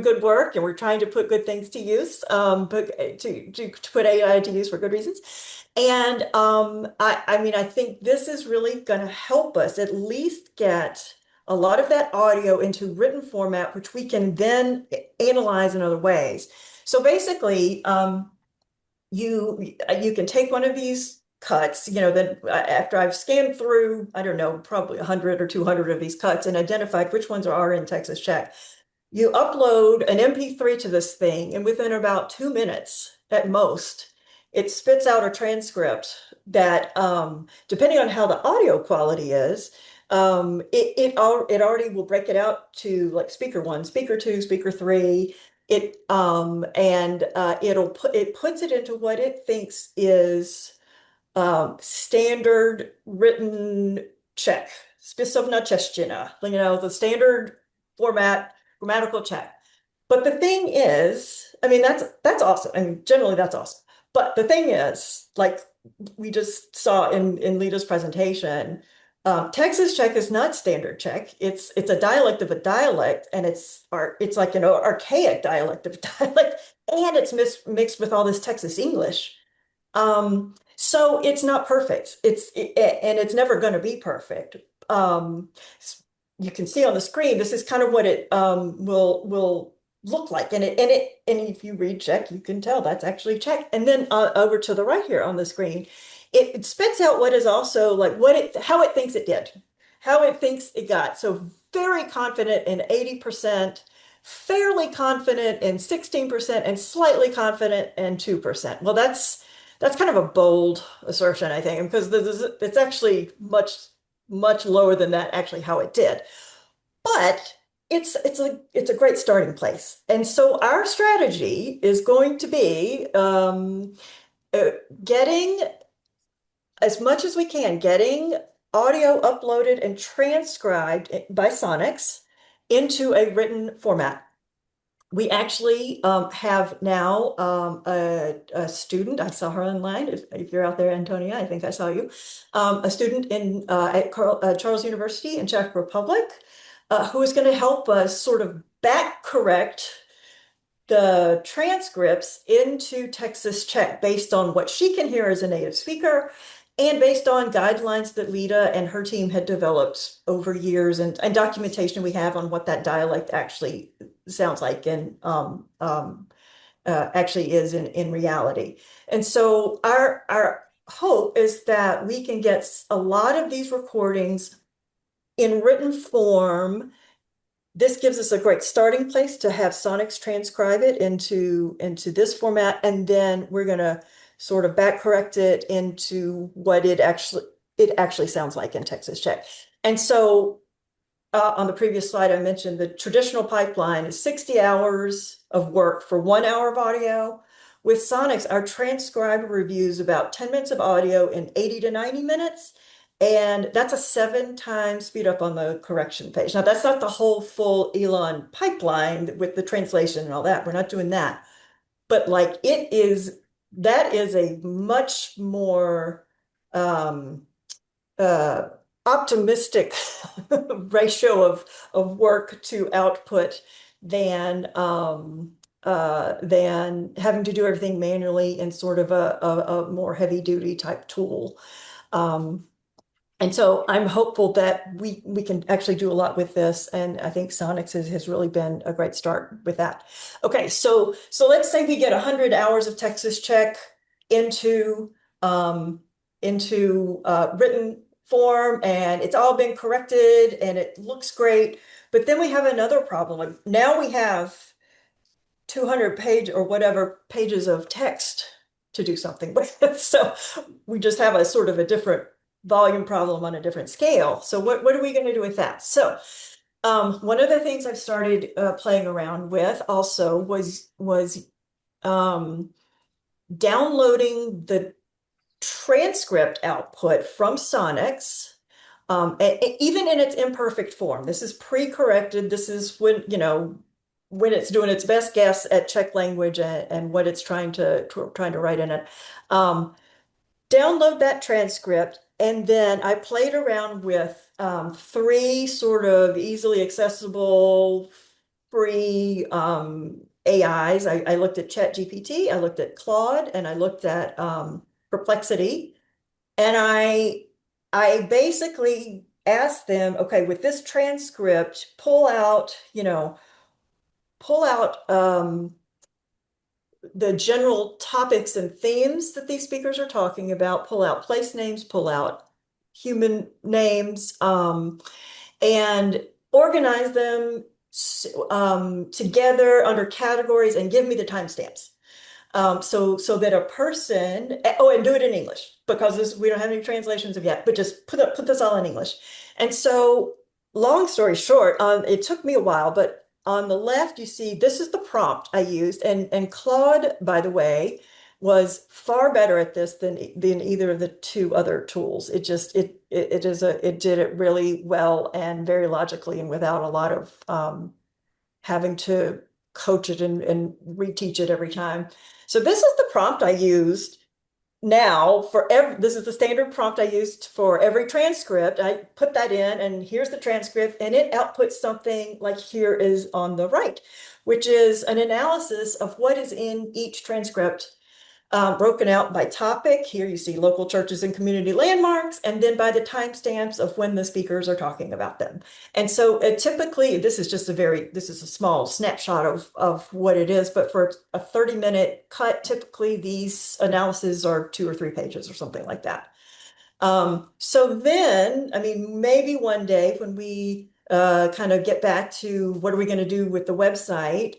good work and we're trying to put good things to use, but to put AI to use for good reasons. And I mean, I think this is really going to help us at least get a lot of that audio into written format, which we can then analyze in other ways. So basically, you can take one of these cuts, then after I've scanned through, I don't know, probably 100 or 200 of these cuts and identified which ones are in Texas Czech. You upload an MP3 to this thing, and within about 2 minutes at most, it spits out a transcript that, depending on how the audio quality is, it already will break it out to like speaker 1, speaker 2, speaker 3. It it puts it into what it thinks is standard written Czech, spisovna czeština, the standard format, grammatical Czech. But the thing is, I mean, that's awesome. I mean, generally that's awesome. But the thing is, like we just saw in Lida's presentation, Texas Czech is not standard Czech. It's a dialect of a dialect, and it's like an archaic dialect of a dialect, and it's mixed with all this Texas English. So it's not perfect. And it's never going to be perfect. You can see on the screen, this is kind of what it will look like. And if you read Czech, you can tell that's actually Czech. And then over to the right here on the screen, it spits out what is also like how it thinks it did, how it thinks it got. So very confident in 80%, fairly confident in 16%, and slightly confident in 2%. Well, that's kind of a bold assertion, I think, because it's actually much lower than that, actually, how it did. But it's a great starting place. And so our strategy is going to be getting as much as we can, getting audio uploaded and transcribed by Sonics into a written format. We actually have now a student. I saw her online. If you're out there, Antonia, I think I saw you. A student at Charles University in Czech Republic who is going to help us sort of back correct the transcripts into Texas Czech based on what she can hear as a native speaker and based on guidelines that Lida and her team had developed over years and documentation we have on what that dialect actually sounds like and actually is in reality. And so our hope is that we can get a lot of these recordings in written form. This gives us a great starting place to have Sonics transcribe it into this format, and then we're going to sort of back correct it into what it actually sounds like in Texas Czech. And so on the previous slide, I mentioned the traditional pipeline is 60 hours of work for 1 hour of audio. With Sonics, our transcriber reviews about 10 minutes of audio in 80 to 90 minutes. And that's a 7 times speed up on the correction page. Now, that's not the whole full Elon pipeline with the translation and all that. We're not doing that. But like that is a much more optimistic ratio of work to output than having to do everything manually in sort of a more heavy duty type tool. And so I'm hopeful that we can actually do a lot with this. And I think Sonics has really been a great start with that. Okay, so let's say we get 100 hours of Texas Czech into written form, and it's all been corrected and it looks great. But then we have another problem. Now we have 200 page or whatever pages of text to do something with. So we just have a sort of a different volume problem on a different scale. So what are we going to do with that? So one of the things I've started playing around with also was downloading the transcript output from Sonics, even in its imperfect form. This is pre-corrected. This is when it's doing its best guess at Czech language and what it's trying to write in it. Download that transcript, and then I played around with 3 sort of easily accessible, free AIs. I looked at ChatGPT, I looked at Claude, and I looked at Perplexity. And I basically ask them, okay, with this transcript, pull out, the general topics and themes that these speakers are talking about, pull out place names, pull out human names, and organize them together under categories and give me the timestamps. So that a person, and do it in English because we don't have any translations of yet, but just put this all in English. And so, long story short, it took me a while, but on the left, you see this is the prompt I used, and Claude, by the way, was far better at this than either of the two other tools. It did it really well and very logically and without a lot of having to coach it and reteach it every time. So this is the prompt I used now for this is the standard prompt I used for every transcript. I put that in and here's the transcript, and it outputs something like here is on the right, which is an analysis of what is in each transcript, broken out by topic. Here you see local churches and community landmarks, and then by the timestamps of when the speakers are talking about them. And so typically, this is a small snapshot of what it is, but for a 30-minute cut, typically these analyses are 2 or 3 pages or something like that. So then, I mean, maybe one day when we kind of get back to what are we going to do with the website,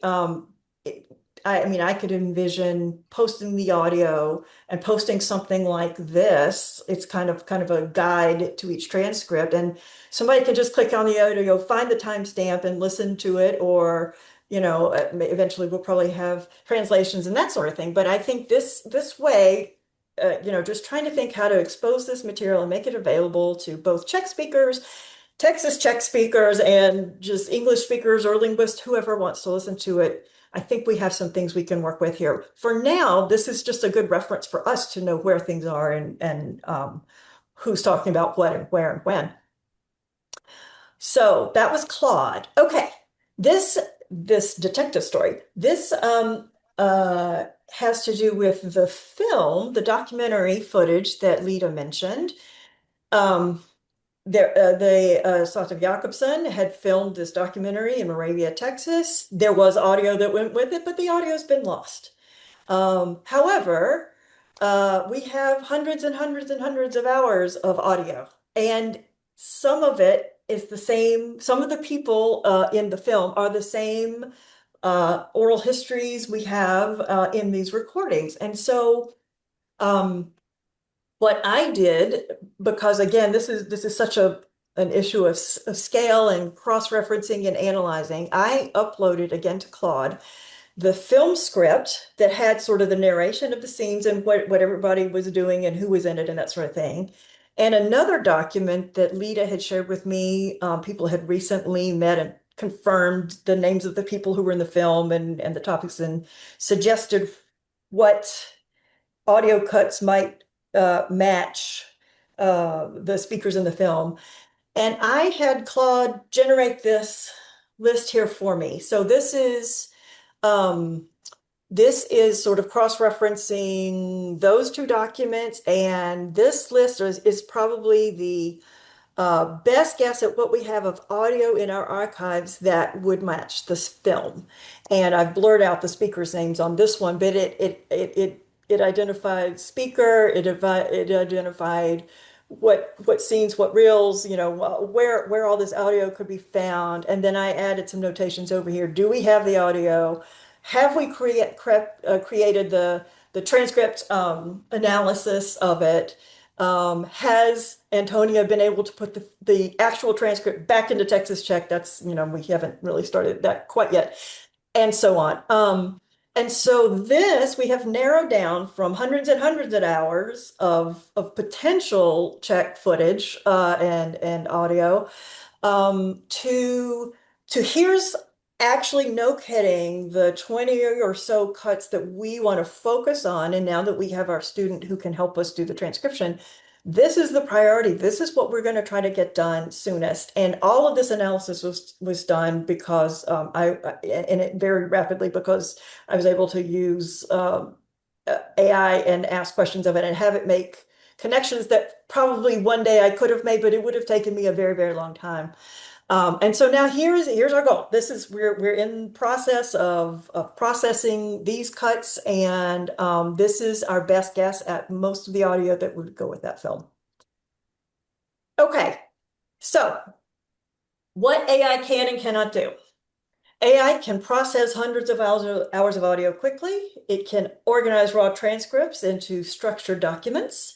I could envision posting the audio and posting something like this. It's kind of a guide to each transcript, and somebody can just click on the audio, find the timestamp, and listen to it. Or, eventually we'll probably have translations and that sort of thing. But I think this way, just trying to think how to expose this material and make it available to both Czech speakers, Texas Czech speakers, and just English speakers or linguists, whoever wants to listen to it. I think we have some things we can work with here. For now, this is just a good reference for us to know where things are and who's talking about what and where and when. So that was Claude. Okay, this detective story. This has to do with the film, the documentary footage that Lida mentioned. Sotov Jakobson had filmed this documentary in Moravia, Texas. There was audio that went with it, but the audio's been lost. However, we have hundreds and hundreds and hundreds of hours of audio, and some of it is the same. Some of the people in the film are the same oral histories we have in these recordings. And so what I did, because again, this is such an issue of scale and cross-referencing and analyzing, I uploaded again to Claude the film script that had sort of the narration of the scenes and what everybody was doing and who was in it and that sort of thing. And another document that Lida had shared with me, people had recently met and confirmed the names of the people who were in the film and the topics, and suggested what audio cuts might match the speakers in the film. And I had Claude generate this list here for me. So this is sort of cross-referencing those two documents, and this list is probably the best guess at what we have of audio in our archives that would match this film. And I've blurred out the speakers' names on this one, but it identified speaker, it identified what scenes, what reels, where all this audio could be found. And then I added some notations over here. Do we have the audio? Have we created the transcript analysis of it? Has Antonia been able to put the actual transcript back into Texas Czech? That's, we haven't really started that quite yet, and so on. And so we have narrowed down from hundreds and hundreds of hours of potential Czech footage and audio to here's actually, no kidding, the 20 or so cuts that we want to focus on. And now that we have our student who can help us do the transcription, this is the priority. This is what we're going to try to get done soonest. And all of this analysis was done because very rapidly, because I was able to use AI and ask questions of it and have it make connections that probably one day I could have made, but it would have taken me a very, very long time. And so now here's our goal. This is we're in process of processing these cuts, and this is our best guess at most of the audio that would go with that film. Okay, so what AI can and cannot do. AI can process hundreds of hours of audio quickly. It can organize raw transcripts into structured documents.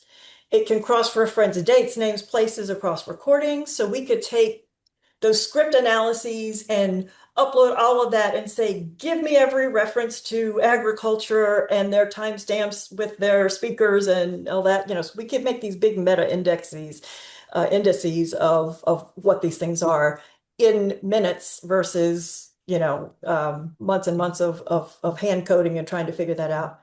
It can cross-reference dates, names, places across recordings. So we could take those script analyses and upload all of that and say, give me every reference to agriculture and their timestamps with their speakers and all that. So we could make these big meta indices of what these things are in minutes versus months and months of hand coding and trying to figure that out.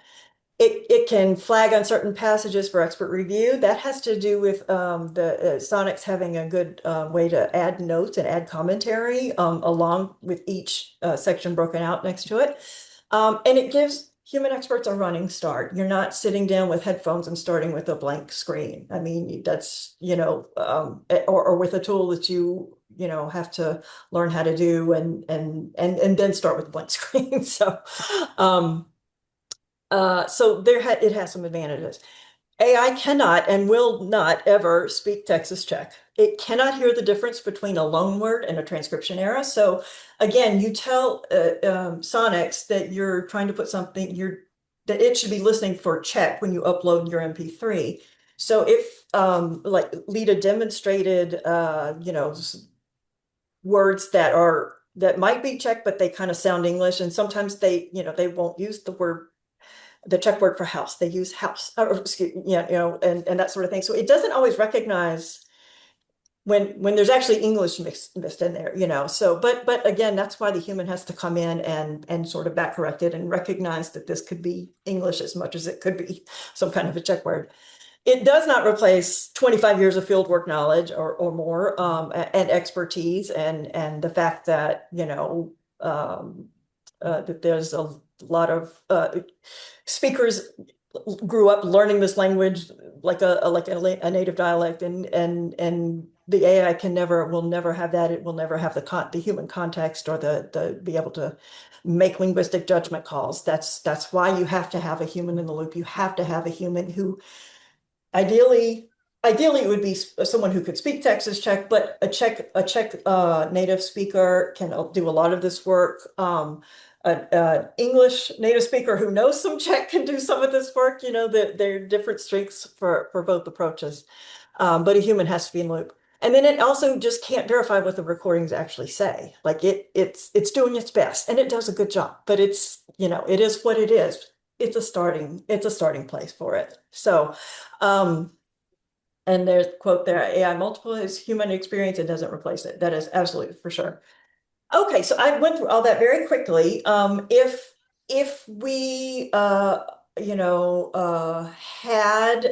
It can flag uncertain passages for expert review. That has to do with the Sonics having a good way to add notes and add commentary along with each section broken out next to it. And it gives human experts a running start. You're not sitting down with headphones and starting with a blank screen. I mean, that's, or with a tool that you have to learn how to do and then start with a blank screen. So it has some advantages. AI cannot and will not ever speak Texas Czech. It cannot hear the difference between a loan word and a transcription error. So again, you tell Sonics that you're trying to put something, that it should be listening for Czech when you upload your MP3. So if like Lida demonstrated, words that might be Czech, but they kind of sound English, and sometimes they won't use the Czech word for house. They use house, or excuse, and that sort of thing. So it doesn't always recognize when there's actually English mixed in there, So, but again, that's why the human has to come in and sort of back correct it and recognize that this could be English as much as it could be some kind of a Czech word. It does not replace 25 years of fieldwork knowledge or more and expertise, and the fact that that there's a lot of speakers grew up learning this language like a native dialect, and the AI will never have that. It will never have the human context or the be able to make linguistic judgment calls. That's why you have to have a human in the loop. You have to have a human who ideally it would be someone who could speak Texas Czech, but a Czech native speaker can do a lot of this work. An English native speaker who knows some Czech can do some of this work. There are different strengths for both approaches, but a human has to be in the loop. And then it also just can't verify what the recordings actually say. Like it's doing its best, and it does a good job, but it is what it is. It's a starting place for it. So, and there's a quote there, AI multiple is human experience, it doesn't replace it. That is absolutely for sure. Okay, so I went through all that very quickly. If we had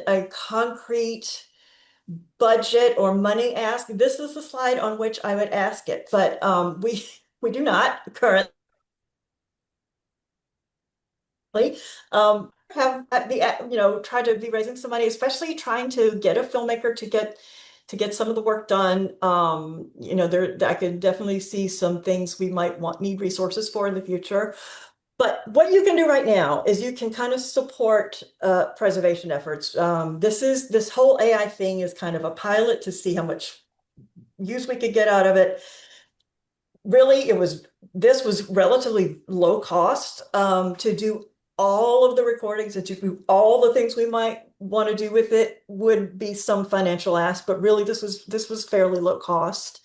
a concrete budget or money ask, this is the slide on which I would ask it, but we do not currently have try to be raising some money, especially trying to get a filmmaker to get some of the work done. I could definitely see some things we might need resources for in the future. But what you can do right now is you can kind of support preservation efforts. This whole AI thing is kind of a pilot to see how much use we could get out of it. Really, this was relatively low cost to do all of the recordings, and to do all the things we might want to do with it would be some financial ask, but really this was fairly low cost.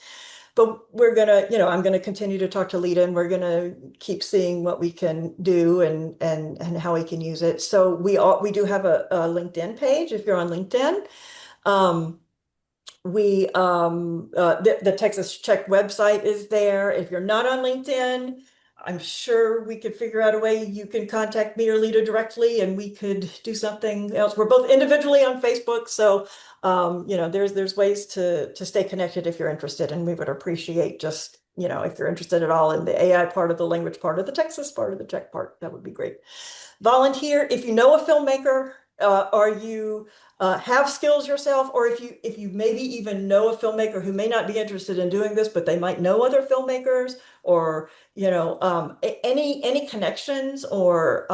But I'm gonna continue to talk to Lida, and we're gonna keep seeing what we can do and how we can use it. So we do have a LinkedIn page if you're on LinkedIn. The Texas Czech website is there. If you're not on LinkedIn, I'm sure we could figure out a way you can contact me or Lida directly, and we could do something else. We're both individually on Facebook, so there's ways to stay connected if you're interested, and we would appreciate just if you're interested at all in the AI part of the language part of the Texas part of the Czech part, that would be great. Volunteer if you know a filmmaker are you have skills yourself, or if you maybe even know a filmmaker who may not be interested in doing this, but they might know other filmmakers, or any connections or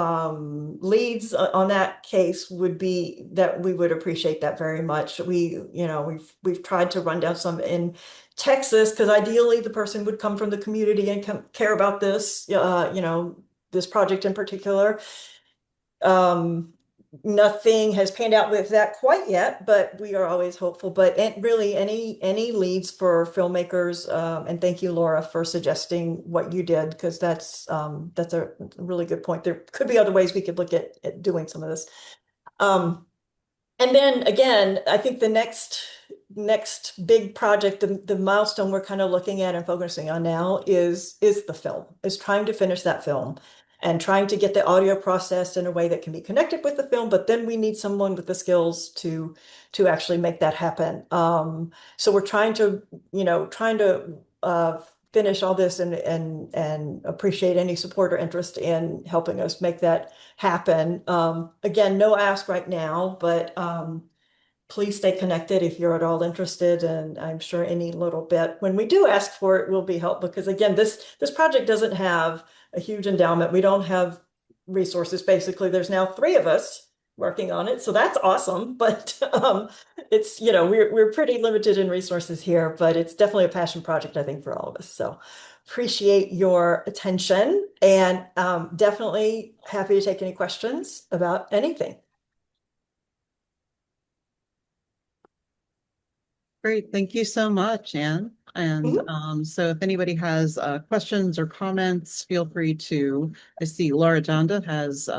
leads on that case would be that we would appreciate that very much. We've tried to run down some in Texas because ideally the person would come from the community and care about this, this project in particular. Nothing has panned out with that quite yet, but we are always hopeful. But really, any leads for filmmakers, and thank you, Laura, for suggesting what you did, because that's a really good point. There could be other ways we could look at doing some of this. And then again, I think the next big project, the milestone we're kind of looking at and focusing on now is the film, is trying to finish that film and trying to get the audio processed in a way that can be connected with the film. But then we need someone with the skills to actually make that happen. So we're trying to finish all this and appreciate any support or interest in helping us make that happen. Again, no ask right now, but please stay connected if you're at all interested. And I'm sure any little bit when we do ask for it will be helpful, because again, this project doesn't have a huge endowment. We don't have resources. Basically, there's now 3 of us working on it, so that's awesome. But it's we're pretty limited in resources here, but it's definitely a passion project, I think, for all of us. So appreciate your attention, and definitely happy to take any questions about anything. Great, thank you so much, Anne. And so if anybody has questions or comments, feel free to, I see Laura Jonda has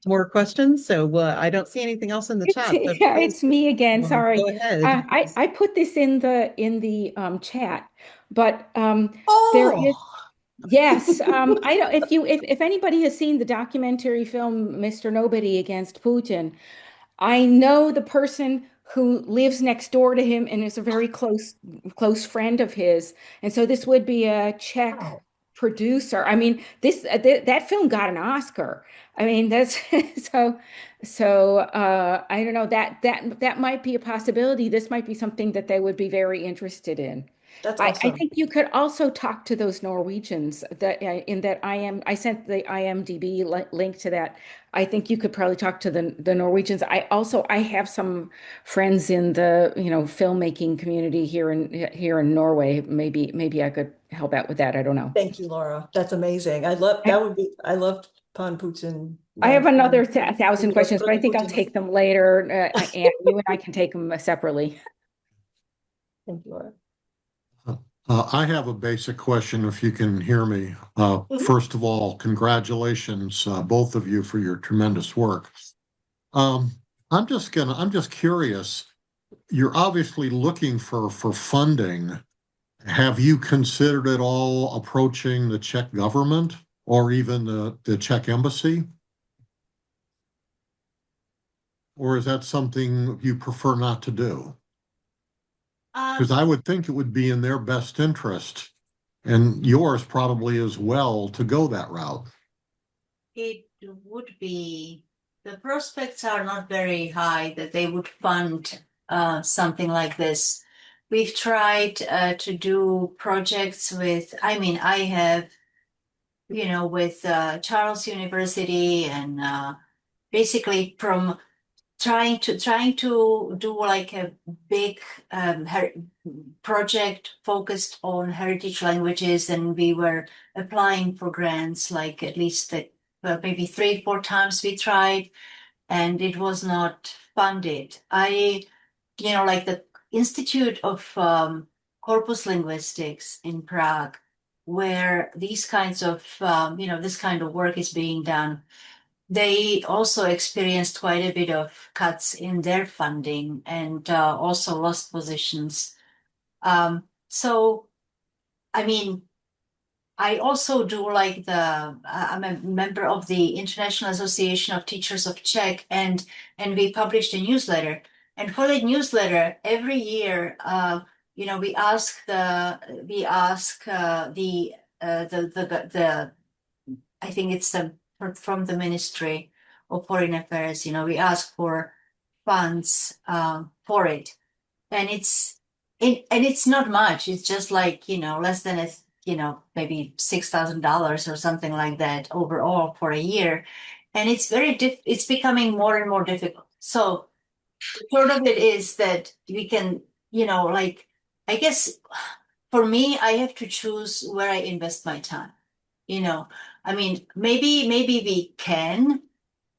more questions, so I don't see anything else in the chat. So Yeah, please, it's me again. Sorry. go ahead. I put this in the chat, but there is. Oh, Yes, I don't. If anybody has seen the documentary film Mr. Nobody against Putin, I know the person who lives next door to him and is a very close friend of his, and so this would be a Czech wow. producer. I mean, that film got an Oscar. I mean, that's so I don't know, that might be a possibility. This might be something that they would be very interested in. That's I awesome. think you could also talk to those Norwegians that I sent the IMDb link to that. I think you could probably talk to the Norwegians. I have some friends in the filmmaking community here in Norway. Maybe I could help out with that. I don't know. Thank you, Laura. That's amazing. I loved Pan Putin. I have another Pan 1,000 questions, but I think I'll Putin. take them later. And you and I can take them separately. Thank you, Laura. I have a basic question, if you can hear me. First of all, congratulations, both of you, for your tremendous work. I'm just curious. You're obviously looking for funding. Have you considered at all approaching the Czech government or even the Czech embassy? Or is that something you prefer not to do? Because I would think it would be in their best interest, and yours probably as well, to go that route. It would be, the prospects are not very high that they would fund something like this. We've tried to do projects with, I have, with Charles University, and basically from trying to do like a big project focused on heritage languages, and we were applying for grants like at least maybe 3-4 times we tried, and it was not funded. Like the Institute of Corpus Linguistics in Prague, where these kinds of this kind of work is being done, they also experienced quite a bit of cuts in their funding, and also lost positions. So, I also do like I'm a member of the International Association of Teachers of Czech, and we published a newsletter. And for the newsletter, every year, we ask the I think it's from the ministry or Foreign Affairs, we ask for funds for it, and it's not much. It's just like less than maybe $6,000 or something like that overall for a year, and it's becoming more and more difficult. So part of it is that we can, like, I guess for me, I have to choose where I invest my time. I mean, maybe we can,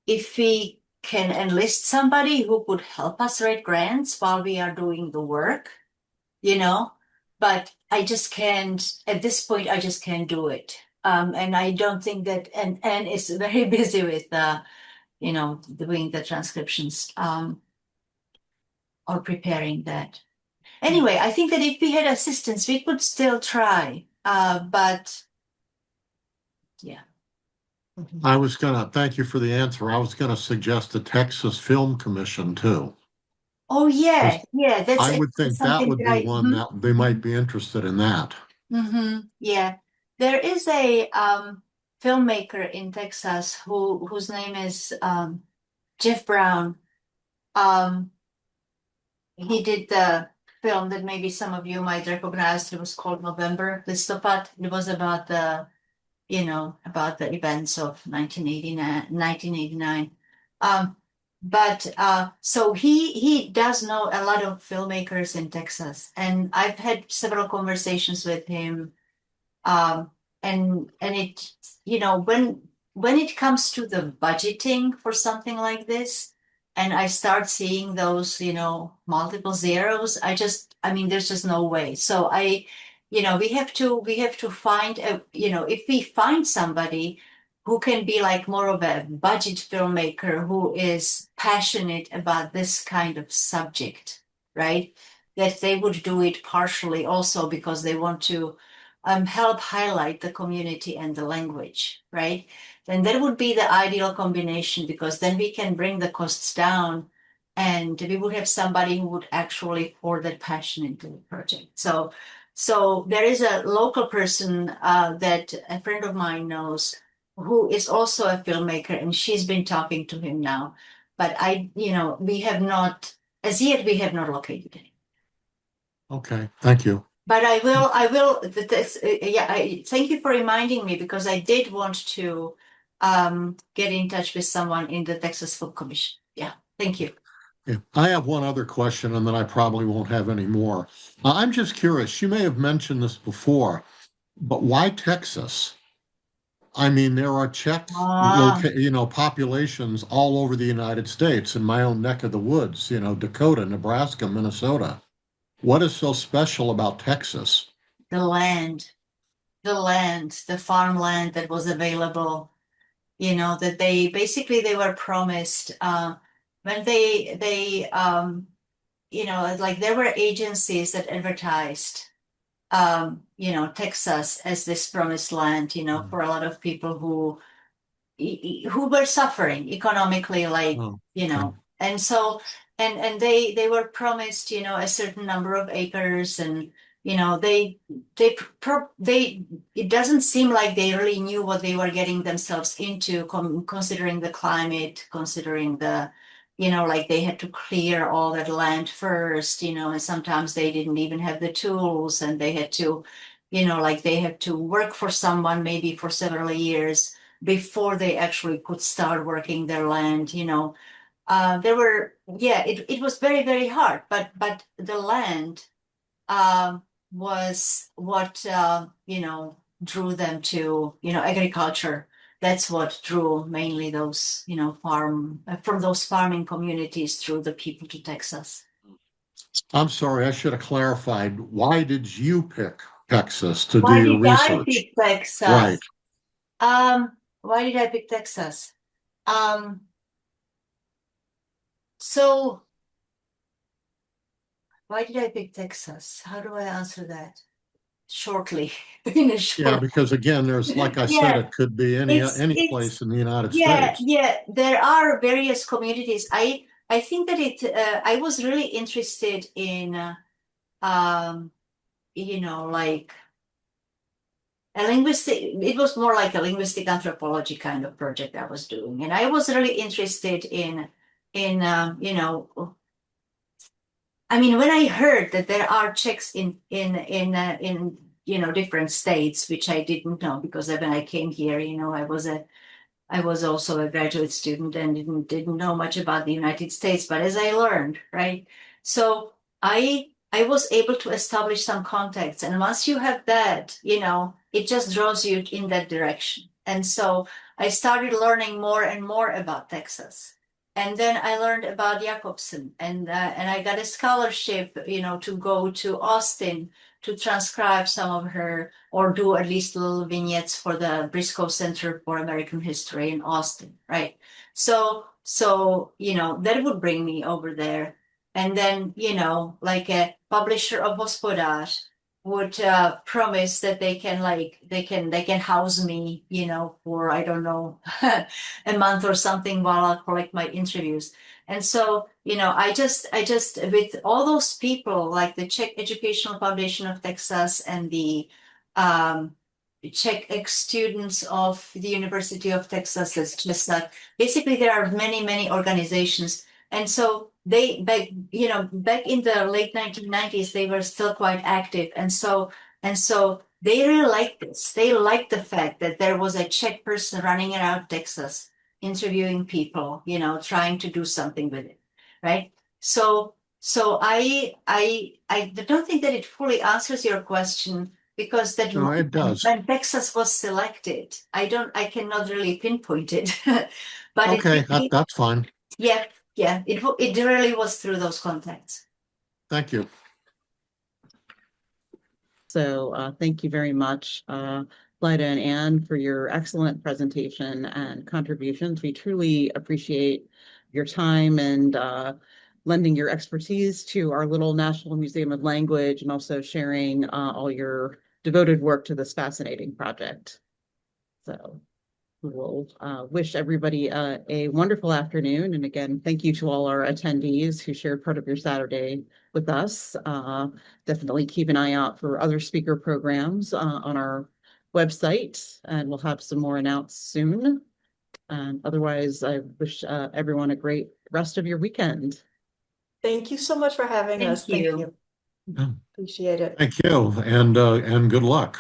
if we can enlist somebody who could help us write grants while we are doing the work, but I just can't, at this point, I just can't do it. And I don't think that, and is very busy with, doing the transcriptions, or preparing that. Anyway, I think that if we had assistance, we could still try. But yeah. Thank you for the answer. I was gonna suggest the Texas Film Commission too. Oh yeah, yeah. That's I would think that something would that be one that they might be interested in that. Yeah, there is a filmmaker in Texas whose name is Jeff Brown. He did the film that maybe some of you might recognize. It was called November, Listopad. It was about about the events of 1989. But so he does know a lot of filmmakers in Texas, and I've had several conversations with him. And it, when it comes to the budgeting for something like this, and I start seeing those, multiple zeros, I mean, there's just no way. So we have to find if we find somebody who can be like more of a budget filmmaker who is passionate about this kind of subject, right? That they would do it partially also because they want to help highlight the community and the language, right? Then that would be the ideal combination, because then we can bring the costs down and we would have somebody who would actually pour that passion into the project. So there is a local person that a friend of mine knows who is also a filmmaker, and she's been talking to him now. But we have not, as yet, we have not located him. Okay, thank you. But I will, thank you for reminding me, because I did want to get in touch with someone in the Texas Film Commission. Yeah, thank you. Yeah. I have one other question, and then I probably won't have any more. I'm just curious, you may have mentioned this before, but why Texas? I mean, there are Czech, populations all over the United States, in my own neck of the woods, Dakota, Nebraska, Minnesota. What is so special about Texas? The land, the farmland that was available, that they were promised when they like there were agencies that advertised Texas as this promised land, for a lot of people who were suffering economically, like, and so and they were promised, a certain number of acres, and they it doesn't seem like they really knew what they were getting themselves into, considering the climate, considering the like they had to clear all that land first, and sometimes they didn't even have the tools, and they had to like they had to work for someone maybe for several years before they actually could start working their land. It was very, very hard, but the land was what drew them to agriculture. That's what drew mainly those from those farming communities through the people to Texas. I'm sorry, I should have clarified. Why did you pick Texas to Why do your did I research? pick Texas? Right. Why did I pick Texas? So why did I pick Texas? How do I answer that shortly? Yeah, because again, there's, like I said, it could be any place in the United States. Yeah, there are various communities. I think that I was really interested in like it was more like a linguistic anthropology kind of project I was doing. And I was really interested you know, I mean, when I heard that there are Czechs in you know, different states, which I didn't know, because when I came here, you know, I was also a graduate student and didn't know much about the United States, but as I learned, right? So I was able to establish some contacts, and once you have that, you know, it just draws you in that direction. And so I started learning more and more about Texas. And then I learned about Jacobson, and I got a scholarship, you know, to go to Austin to transcribe some of her, or do at least little vignettes for the Briscoe Center for American History in Austin, right? So you know, that would bring me over there. And then, you know, like a publisher of Hospodář would promise that they can house me, you know, for, I don't know, a month or something while I collect my interviews. And so, you know, I just with all those people, like the Czech Educational Foundation of Texas and the Czech ex-students of the University of Texas, it's just that basically there are many organizations. And so back in the late 1990s, they were still quite active. And so they really liked this. They liked the fact that there was a Czech person running around Texas, interviewing people, you know, trying to do something with it, right? So I don't think that it fully answers your question, because that No, it does. when Texas was selected, I cannot really pinpoint it, but Okay, that's fine. Yeah, it really was through those contacts. Thank you. So thank you very much, Lida and Anne, for your excellent presentation and contributions. We truly appreciate your time and lending your expertise to our little National Museum of Language, and also sharing all your devoted work to this fascinating project. So we will wish everybody a wonderful afternoon. And again, thank you to all our attendees who shared part of your Saturday with us. Definitely keep an eye out for other speaker programs on our website, and we'll have some more announced soon. Otherwise, I wish everyone a great rest of your weekend. Thank you so much for having us. Thank you. Yeah. Appreciate it. Thank you, and good luck.